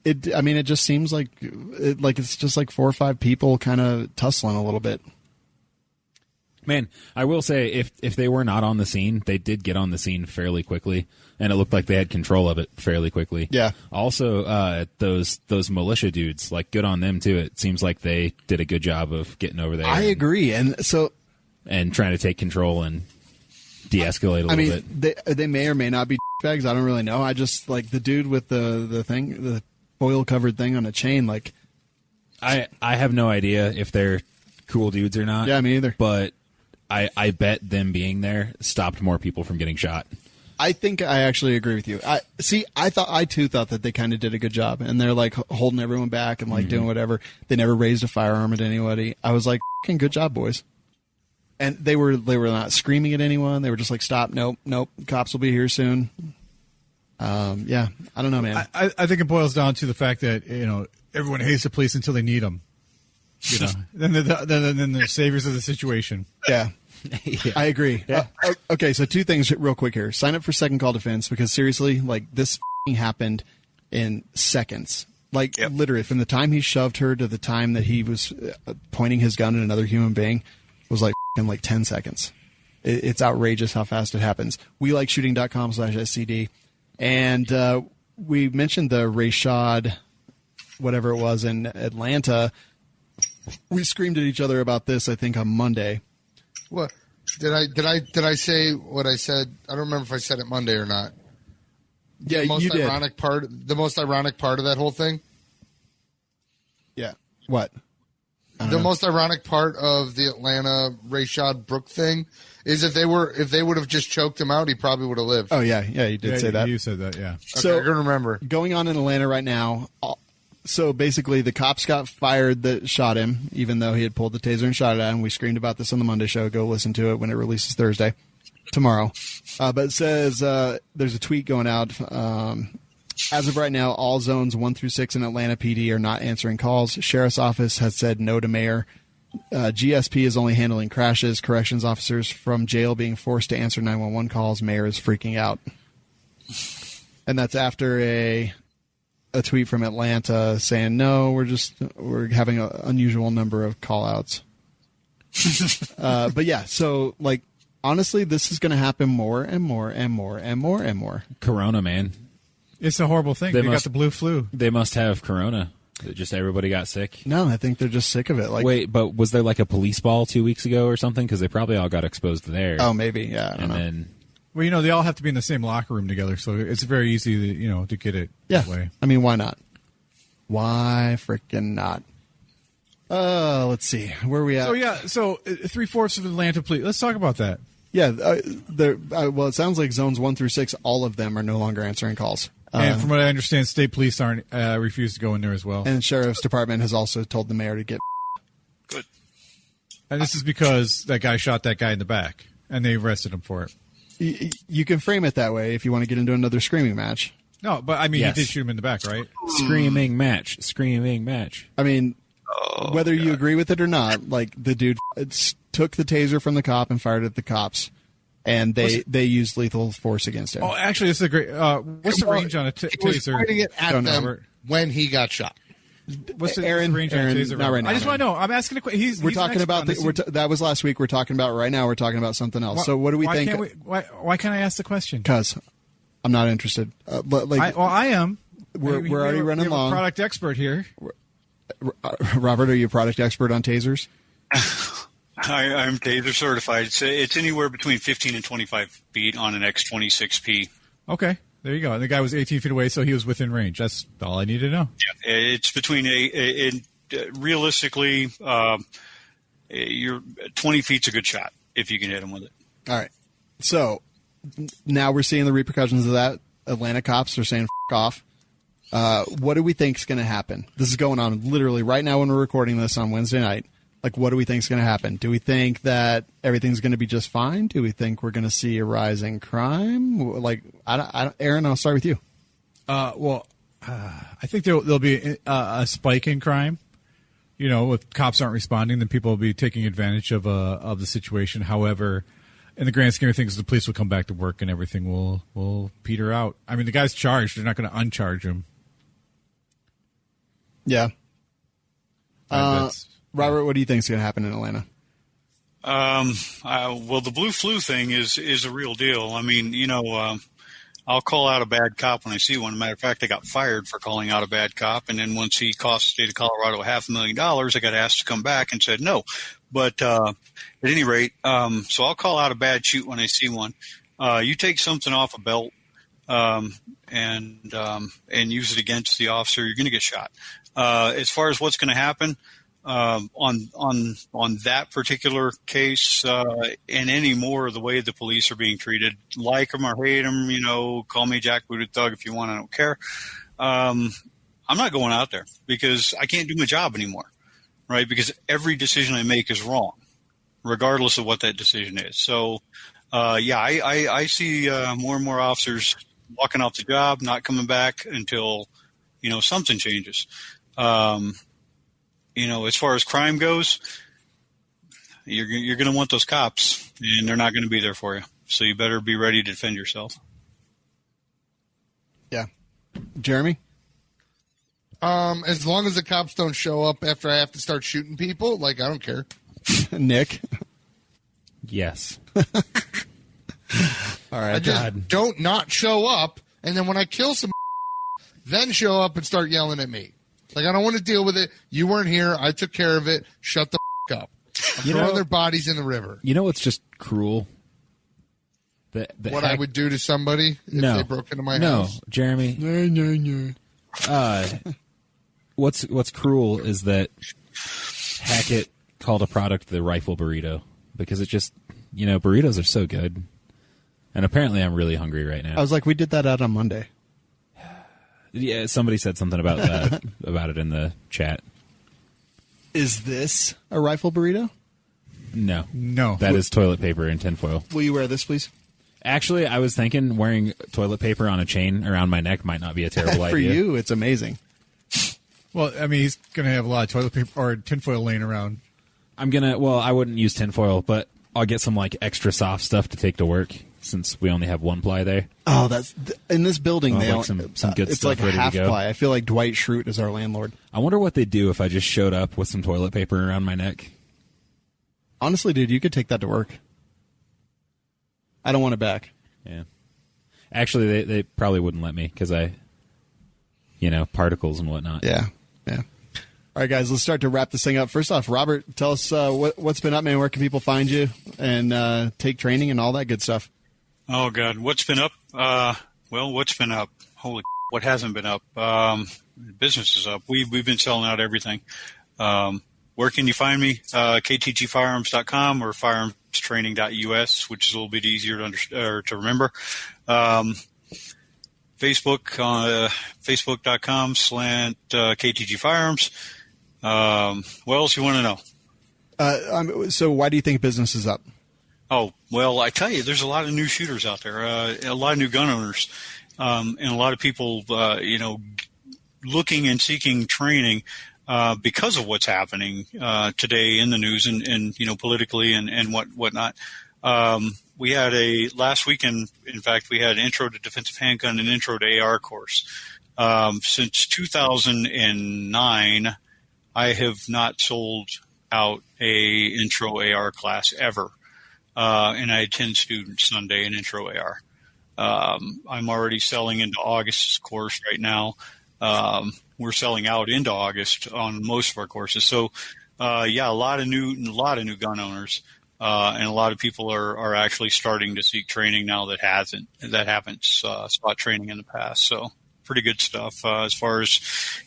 it just seems like it's just like 4 or 5 people kind of tussling a little bit. Man, I will say, if they were not on the scene, they did get on the scene fairly quickly, and it looked like they had control of it fairly quickly. Yeah. Also, those militia dudes, like, good on them too. It seems like they did a good job of getting over there. I agree, and trying to take control and de-escalate a little bit. They may or may not be bags. I don't really know. I just like the dude with the foil covered thing on a chain. Like, I have no idea if they're cool dudes or not. Yeah, me either. But I bet them being there stopped more people from getting shot. I think I actually agree with you. I too thought that they kind of did a good job, and they're like holding everyone back and like doing whatever. They never raised a firearm at anybody. I was like, "Fucking good job, boys." And they were not screaming at anyone. They were just like, "Stop! Nope. Cops will be here soon." Yeah, I don't know, man. I think it boils down to the fact that everyone hates the police until they need them. Then they're saviors of the situation. Yeah. Yeah. I agree. Yeah. Okay, so 2 things real quick here. Sign up for Second Call Defense because seriously, like this happened in seconds. Like literally, from the time he shoved her to the time that he was pointing his gun at another human being was like 10 seconds. It's outrageous how fast it happens. We like shooting.com/SCD. And we mentioned the Rayshad, whatever it was in Atlanta. We screamed at each other about this, I think, on Monday. What did I say what I said? I don't remember if I said it Monday or not. Yeah, the most you did. The most ironic part of that whole thing. Yeah. What? The most ironic part of the Atlanta Rayshad Brooke thing is if they would have just choked him out, he probably would have lived. Oh yeah, you did say that. You said that, yeah. So I can remember. Going on in Atlanta right now. So basically, the cops got fired that shot him, even though he had pulled the taser and shot it at him. We screamed about this on the Monday show. Go listen to it when it releases tomorrow. But it says there's a tweet going out. As of right now, all zones 1 through 6 in Atlanta PD are not answering calls. Sheriff's office has said no to mayor. GSP is only handling crashes. Corrections officers from jail being forced to answer 911 calls. Mayor is freaking out. And that's after a tweet from Atlanta saying, no, we're having an unusual number of call outs. But yeah, so like, honestly, this is going to happen more and more and more and more and more. Corona, man. It's a horrible thing. They got the blue flu. They must have Corona. Just everybody got sick. No, I think they're just sick of it. Like, wait, but was there like a police ball 2 weeks ago or something? Because they probably all got exposed there. Oh, maybe. Yeah. I don't know. Then, well, they all have to be in the same locker room together, so it's very easy to get it that way. I mean, why not? Why freaking not? Let's see. Where are we at? So 3/4 of Atlanta police. Let's talk about that. Yeah. Well, it sounds like zones 1 through 6, all of them are no longer answering calls. And from what I understand, state police aren't refused to go in there as well. And the sheriff's department has also told the mayor to get Good. And this is because that guy shot that guy in the back, and they arrested him for it. You can frame it that way if you want to get into another screaming match. No, but I mean, Yes. he did shoot him in the back, right? screaming match. I mean, whether you agree with it or not, like the dude took the taser from the cop and fired at the cops. And they used lethal force against him. Oh, actually, this is a great. What's the range on a taser? He was pointing it at them when he got shot. What's the Aaron, range on a taser? not right now. I just want to know. I'm asking a question. We're talking about that was last week. We're talking about right now. We're talking about something else. So what do we think? Why can't I ask the question? Because I'm not interested. I am. We're already running long. A product expert here. Robert, are you a product expert on tasers? I'm taser certified. It's anywhere between 15 and 25 feet on an X26P. Okay. There you go. And the guy was 18 feet away, so he was within range. That's all I need to know. Yeah, it's between realistically, you're 20 feet's a good shot if you can hit him with it. All right. So now we're seeing the repercussions of that. Atlanta cops are saying F off. What do we think is going to happen? This is going on literally right now when we're recording this on Wednesday night. Like, what do we think is going to happen? Do we think that everything's going to be just fine? Do we think we're going to see a rise in crime? Like, I don't, Aaron, I'll start with you. I think there'll be a spike in crime. You know, if cops aren't responding, then people will be taking advantage of the situation. However, in the grand scheme of things, the police will come back to work and everything will peter out. I mean, the guy's charged; they're not going to uncharge him. Yeah. Robert, what do you think is going to happen in Atlanta? Well, the blue flu thing is a real deal. I mean, you know, I'll call out a bad cop when I see one. As a matter of fact, I got fired for calling out a bad cop, and then once he cost the state of Colorado $500,000, I got asked to come back and said no. But at any rate, so I'll call out a bad shoot when I see one. You take something off a belt and use it against the officer, you're going to get shot. As far as what's going to happen on that particular case, and any more of the way the police are being treated, like them or hate them, you know, call me jackbooted thug if you want, I don't care. I'm not going out there because I can't do my job anymore, right? Because every decision I make is wrong, regardless of what that decision is. So, I see more and more officers walking off the job, not coming back until, you know, something changes. You know, as far as crime goes, you're going to want those cops, and they're not going to be there for you. So you better be ready to defend yourself. Yeah. Jeremy? As long as the cops don't show up after I have to start shooting people, like, I don't care. Nick? Yes. All right. I just don't not show up, and then when I kill some, then show up and start yelling at me. Like, I don't want to deal with it. You weren't here. I took care of it. Shut the up. I'm throwing their bodies in the river. You know what's just cruel? What I would do to somebody if they broke into my house? No, Jeremy. No. What's cruel is that Hackett called a product the rifle burrito because it just, you know, burritos are so good. And apparently I'm really hungry right now. I was like, we did that out on Monday. Yeah, somebody said something about that, about it in the chat. Is this a rifle burrito? No. No. That is toilet paper and tinfoil. Will you wear this, please? Actually, I was thinking wearing toilet paper on a chain around my neck might not be a terrible For idea. For you, it's amazing. Well, I mean, he's going to have a lot of toilet paper or tinfoil laying around. I wouldn't use tinfoil, but I'll get some like extra soft stuff to take to work since we only have one ply there. Oh, that's in this building. They like some good it's stuff like a ready half to go. ply. I feel like Dwight Schrute is our landlord. I wonder what they'd do if I just showed up with some toilet paper around my neck. Honestly, dude, you could take that to work. I don't want it back. Yeah. Actually, they probably wouldn't let me because particles and whatnot. Yeah. All right, guys, let's start to wrap this thing up. First off, Robert, tell us what's been up, man. Where can people find you and take training and all that good stuff? Oh, God. What's been up? What's been up? Holy what hasn't been up? Business is up. We've been selling out everything. Where can you find me? ktgfirearms.com or firearmstraining.us, which is a little bit easier to remember. Facebook, facebook.com/KTG what else you want to know? So why do you think business is up? Oh, well, I tell you, there's a lot of new shooters out there, a lot of new gun owners, and a lot of people, looking and seeking training because of what's happening today in the news and politically and whatnot. We had last weekend, in fact, we had an intro to defensive handgun and intro to AR course. Since 2009, I have not sold out a intro AR class ever. And I had 10 students Sunday in intro AR. I'm already selling into August's course right now. We're selling out into August on most of our courses. So, a lot of new gun owners. and a lot of people are actually starting to seek training now that haven't sought training in the past. So pretty good stuff as far as,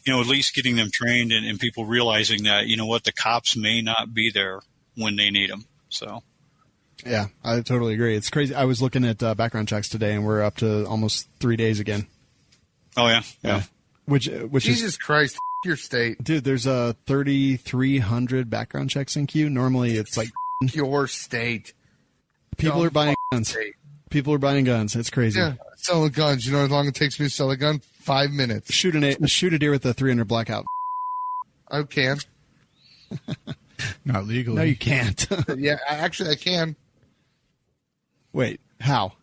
at least getting them trained and people realizing that, the cops may not be there when they need them. So. Yeah, I totally agree. It's crazy. I was looking at background checks today, and we're up to almost 3 days again. Oh yeah. Yeah. Which Jesus Christ, your state, dude. There's 3,300 background checks in queue. Normally, it's like your state. People are buying guns. State. People are buying guns. It's crazy. Yeah, selling guns. You know how long it takes me to sell a gun? 5 minutes. Shoot a deer with a 300 blackout. I can. Not legally. No, you can't. Yeah, actually, I can. Wait, how?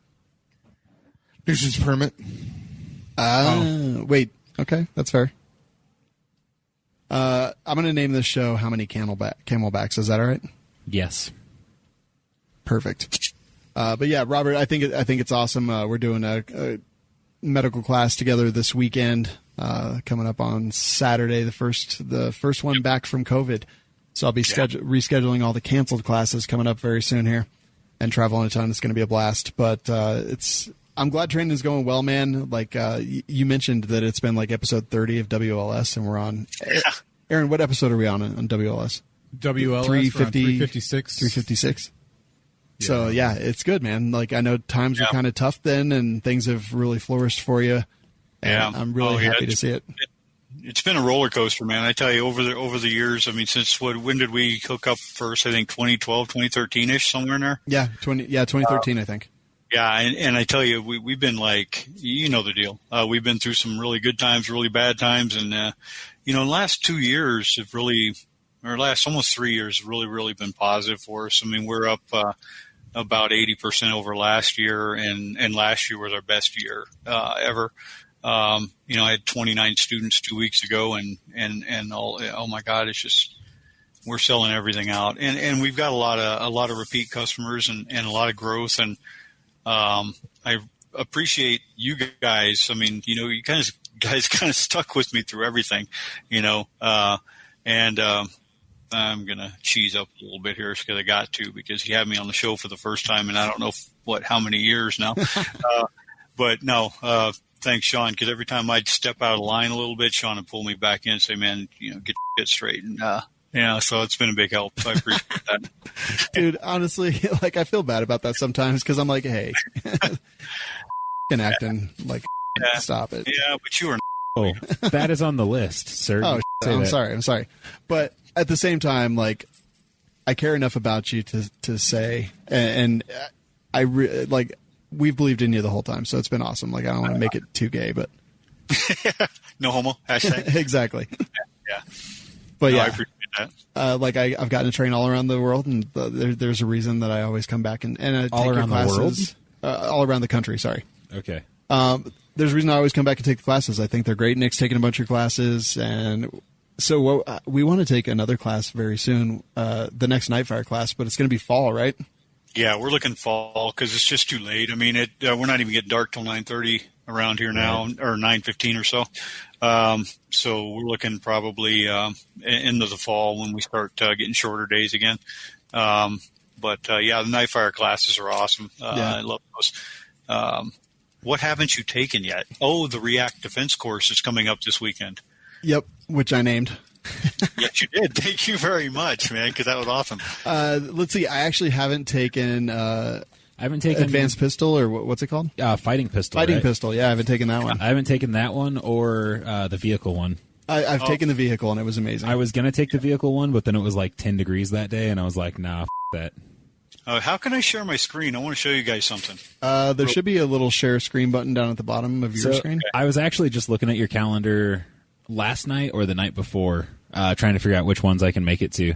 Nuisance permit. Wait. Okay, that's fair. I'm going to name this show "How Many CamelBaks." Is that all right? Yes. Perfect. But yeah, Robert, I think it's awesome. We're doing a medical class together this weekend, coming up on Saturday, the first one back from COVID. So I'll be rescheduling all the canceled classes coming up very soon here, and traveling a ton. It's going to be a blast. But I'm glad training is going well, man. Like you mentioned that it's been like episode 30 of WLS, and we're on. Aaron, what episode are we on WLS? WLS 356. 356. Yeah. So yeah, it's good, man. Like I know times were kind of tough then, and things have really flourished for you. And I'm really happy to see it. It's been a roller coaster, man. I tell you, over the years. I mean, since when did we hook up first? I think 2012, 2013-ish, somewhere in there. Yeah, 2013, I think. Yeah, and I tell you, we've been like, the deal. We've been through some really good times, really bad times, and the last 2 years have really, or last almost 3 years, have really been positive for us. I mean, we're up about 80% over last year, and last year was our best year ever. I had 29 students 2 weeks ago, and oh my God, it's just, we're selling everything out, and we've got a lot of repeat customers and a lot of growth, and I appreciate you guys. I mean, you guys kind of stuck with me through everything, and I'm gonna cheese up a little bit here because I got to, because you had me on the show for the first time, and I don't know how many years now, but no. Thanks, Sean, because every time I'd step out of line a little bit, Sean would pull me back in and say, man, get your shit straight. And, so it's been a big help. So I appreciate that. Dude, honestly, like, I feel bad about that sometimes because I'm like, hey, acting like, stop it. Yeah, but you are. Oh, that is on the list, sir. Oh, I'm sorry. But at the same time, like, I care enough about you to say, and we've believed in you the whole time, so it's been awesome. Like, I don't want to make it too gay, but no homo hashtag. Exactly. Yeah. But I appreciate that. Like I've gotten to train all around the world, and there's a reason that I always come back and all take around your classes. The world? All around the country. Sorry. Okay. There's a reason I always come back and take the classes. I think they're great. Nick's taking a bunch of classes, and so we want to take another class very soon. The next Nightfire class, but it's going to be fall, right? Yeah, we're looking fall because it's just too late. I mean, we're not even getting dark till 9:30 around here now, or 9:15 or so. So we're looking probably into the fall when we start getting shorter days again. The Nightfire classes are awesome. I love those. What haven't you taken yet? Oh, the React Defense course is coming up this weekend. Yep, which I named. Yes, you did. Thank you very much, man, because that was awesome. Let's see. I actually haven't taken Advanced Pistol, or what's it called? Fighting Pistol. Fighting Pistol. Yeah, I haven't taken that one. I haven't taken that one or the vehicle one. I've taken the vehicle, and it was amazing. I was going to take the vehicle one, but then it was like 10 degrees that day, and I was like, nah, that. How can I share my screen? I want to show you guys something. There should be a little share screen button down at the bottom of your screen. I was actually just looking at your calendar last night or the night before, trying to figure out which ones I can make it to,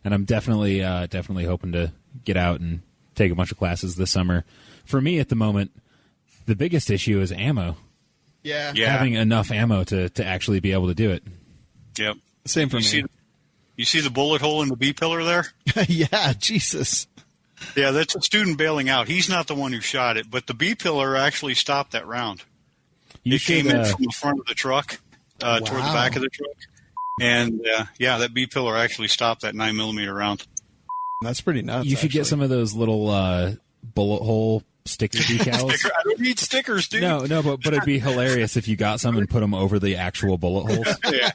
and I'm definitely hoping to get out and take a bunch of classes this summer. For me, at the moment, the biggest issue is ammo. Yeah. Having enough ammo to actually be able to do it. Yep. Same for me. You see the bullet hole in the B pillar there? Yeah, Jesus. Yeah, that's a student bailing out. He's not the one who shot it, but the B pillar actually stopped that round. It came in from the front of the truck toward the back of the truck. And, that B pillar actually stopped that 9mm round. That's pretty nuts. You should get some of those little bullet hole sticker decals. I don't need stickers, dude. No, but it'd be hilarious if you got some and put them over the actual bullet holes. Yeah.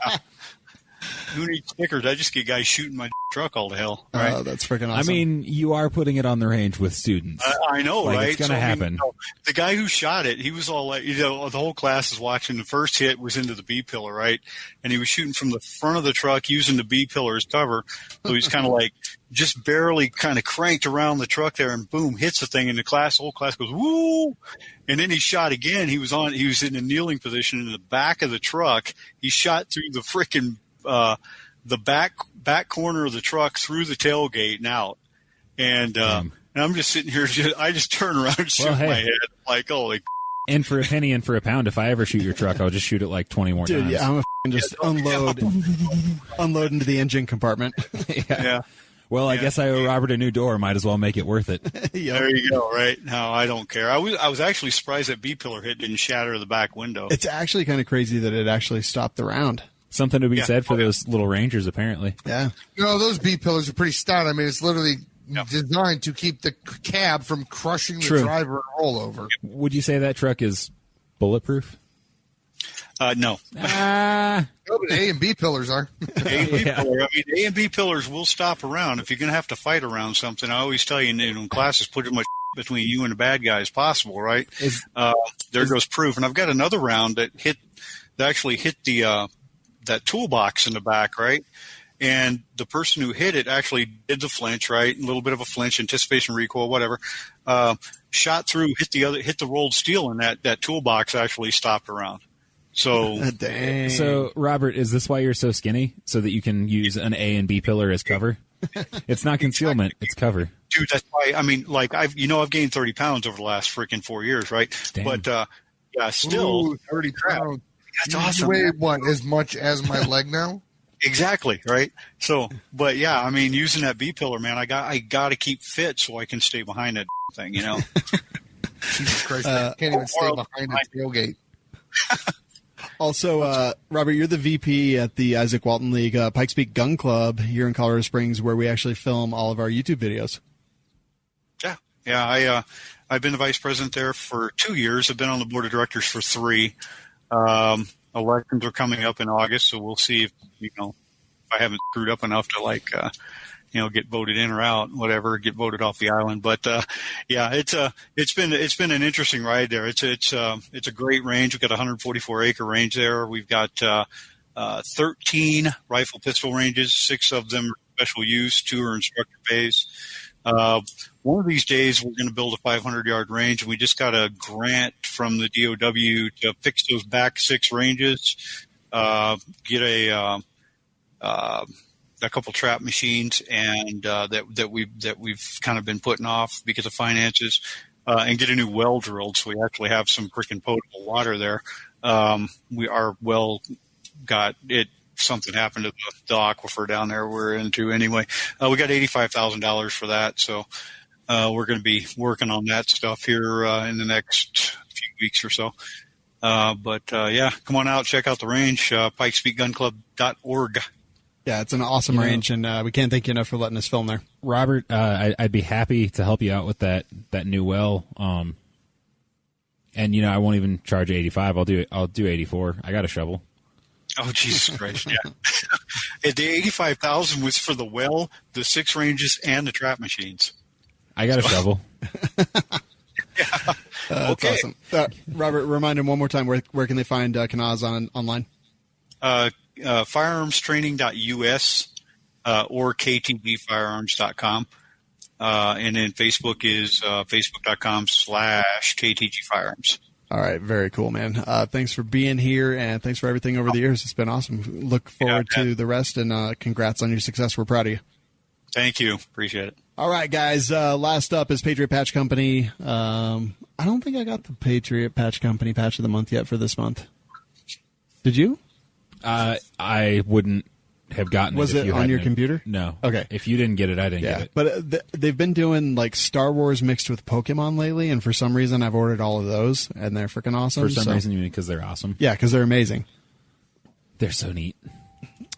Who needs stickers? I just get guys shooting my truck all to hell. Right? Oh, that's freaking awesome. I mean, you are putting it on the range with students. I know, like, right? It's going to happen. The guy who shot it, he was all like, the whole class is watching. The first hit was into the B pillar, right? And he was shooting from the front of the truck using the B pillar as cover. So he's kind of like just barely kind of cranked around the truck there, and boom, hits the thing. And the whole class goes, woo! And then he shot again. He was in a kneeling position in the back of the truck. He shot through the frickin' the back corner of the truck through the tailgate and out. And I'm just sitting here. I just turn around and shoot my head like, holy. And for a penny and for a pound, if I ever shoot your truck, I'll just shoot it like 20 more times. Yeah, I'm just unload into the engine compartment. Yeah. Well, I guess I owe Robert a new door. Might as well make it worth it. Yep. There you go. Right. No, I don't care. I was actually surprised that B pillar hit didn't shatter the back window. It's actually kind of crazy that it actually stopped the round. Something to be said for those little Rangers, apparently. Yeah. Those B pillars are pretty stout. I mean, it's literally designed to keep the cab from crushing the driver and rollover. Would you say that truck is bulletproof? No. No, but A and B pillars are. A and B pillars will stop around. If you're going to have to fight around something, I always tell you in classes, put as much between you and the bad guy as possible, right? There goes proof. And I've got another round that actually hit the that toolbox in the back, right? And the person who hit it actually did the flinch, right? A little bit of a flinch, anticipation recoil, whatever. Shot through, hit the rolled steel, and that toolbox actually stopped around. So, dang. So, Robert, is this why you're so skinny? So that you can use an A and B pillar as cover? It's not concealment; it's cover. Dude, that's why. I mean, like I've gained 30 pounds over the last freaking 4 years, right? Damn. But still 30 pounds. That's awesome. You weigh what, as much as my leg now? Exactly, right? So, but yeah, I mean, using that B pillar, man, I got to keep fit so I can stay behind that thing, Jesus Christ, I can't even stay behind the tailgate. Also, Robert, you're the VP at the Isaac Walton League Pikes Peak Gun Club here in Colorado Springs, where we actually film all of our YouTube videos. Yeah. I've been the vice president there for 2 years. I've been on the board of directors for 3. Elections are coming up in August, so we'll see if I haven't screwed up enough to get voted in or out, whatever, get voted off the island. But it's been an interesting ride there. It's a great range. We've got a 144 acre range there. We've got 13 rifle pistol ranges. 6 of them are special use. 2 are instructor bays. One of these days, we're going to build a 500-yard range, and we just got a grant from the DOW to fix those back 6 ranges, get a couple trap machines, and that we've kind of been putting off because of finances, and get a new well drilled, so we actually have some freaking potable water there. Our well got it. Something happened to the aquifer down there we're into anyway. We got $85,000 for that, so we're going to be working on that stuff here in the next few weeks or so. Come on out, check out the range, pikespeakgunclub.org. Yeah, it's an awesome range, and we can't thank you enough for letting us film there. Robert, I'd be happy to help you out with that new well. And I won't even charge $85. I'll do $84. I got a shovel. Oh, Jesus Christ! Yeah, the $85,000 was for the well, the 6 ranges, and the trap machines. I got a shovel. Yeah. That's awesome. Robert, remind them one more time where can they find Kanaz online? Firearmstraining.us or ktgfirearms.com. And then Facebook is facebook.com/ktgfirearms. All right. Very cool, man. Thanks for being here, and thanks for everything over the years. It's been awesome. Look forward to the rest, and congrats on your success. We're proud of you. Thank you. Appreciate it. All right, guys. Last up is Patriot Patch Company. I don't think I got the Patriot Patch Company Patch of the Month yet for this month. Did you? I wouldn't have gotten Was it on your computer? No. Okay. If you didn't get it, I didn't get it. But they've been doing like Star Wars mixed with Pokemon lately, and for some reason I've ordered all of those, and they're freaking awesome. For some reason, you mean because they're awesome? Yeah, because they're amazing. They're so neat.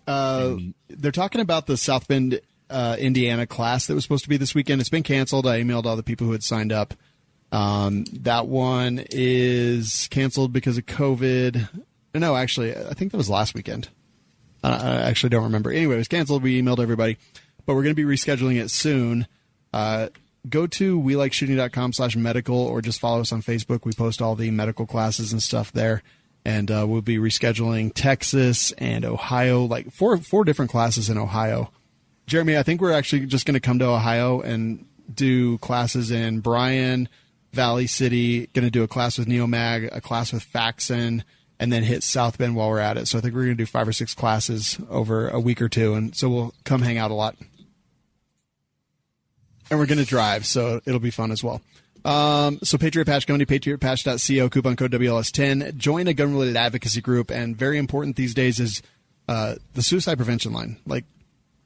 They're talking about the South Bend Indiana class that was supposed to be this weekend. It's been canceled. I emailed all the people who had signed up. That one is canceled because of COVID. No, actually, I think that was last weekend. I actually don't remember. Anyway, it was canceled. We emailed everybody, but we're going to be rescheduling it soon. Go to welikeshooting.com/medical or just follow us on Facebook. We post all the medical classes and stuff there. And we'll be rescheduling Texas and Ohio, like four different classes in Ohio. Jeremy, I think we're actually just going to come to Ohio and do classes in Bryan, Valley City, going to do a class with Neomag, a class with Faxon, and then hit South Bend while we're at it. So I think we're going to do 5 or 6 classes over a week or two, and so we'll come hang out a lot. And we're going to drive, so it'll be fun as well. So Patriot Patch Company, patriotpatch.co, coupon code WLS10. Join a gun-related advocacy group, and very important these days is the suicide prevention line. Like,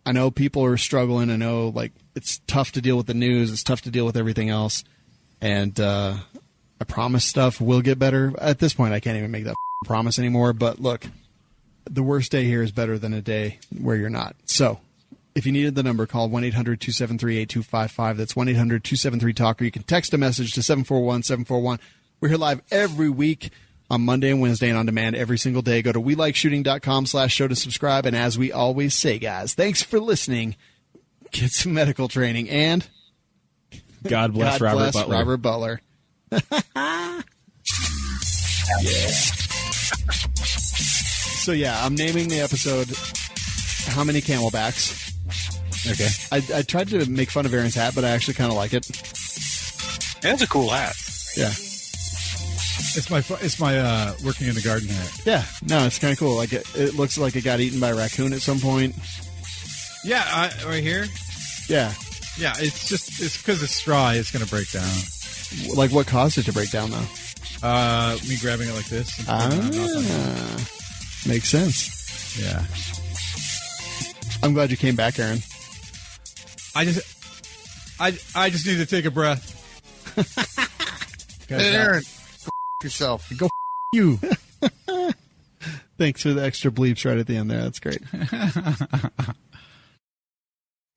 I know people are struggling. I know, like, it's tough to deal with the news. It's tough to deal with everything else. And I promise stuff will get better. At this point, I can't even make that promise anymore. But look, the worst day here is better than a day where you're not. So if you needed the number, call 1-800-273-8255. That's 1-800-273-TALK, or you can text a message to 741-741. We're here live every week on Monday and Wednesday and on demand every single day. Go to welikeshooting.com/show to subscribe. And as we always say, guys, thanks for listening. Get some medical training. And God bless Robert Butler. Robert Butler. Yeah. So, yeah, I'm naming the episode How Many CamelBaks? Okay. I tried to make fun of Aaron's hat, but I actually kind of like it. That's a cool hat. Yeah. It's my working in the garden hat. Yeah. No, it's kind of cool. Like it looks like it got eaten by a raccoon at some point. Yeah, right here. Yeah. Yeah, it's because it's straw. It's going to break down. Like, what caused it to break down, though? Me grabbing it like this. And makes sense. Yeah. I'm glad you came back, Aaron. I just need to take a breath. Hey, Aaron, go yourself. Go you. Thanks for the extra bleeps right at the end there. That's great.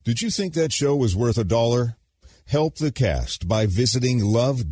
Did you think that show was worth $1? Help the cast by visiting lovewls.com.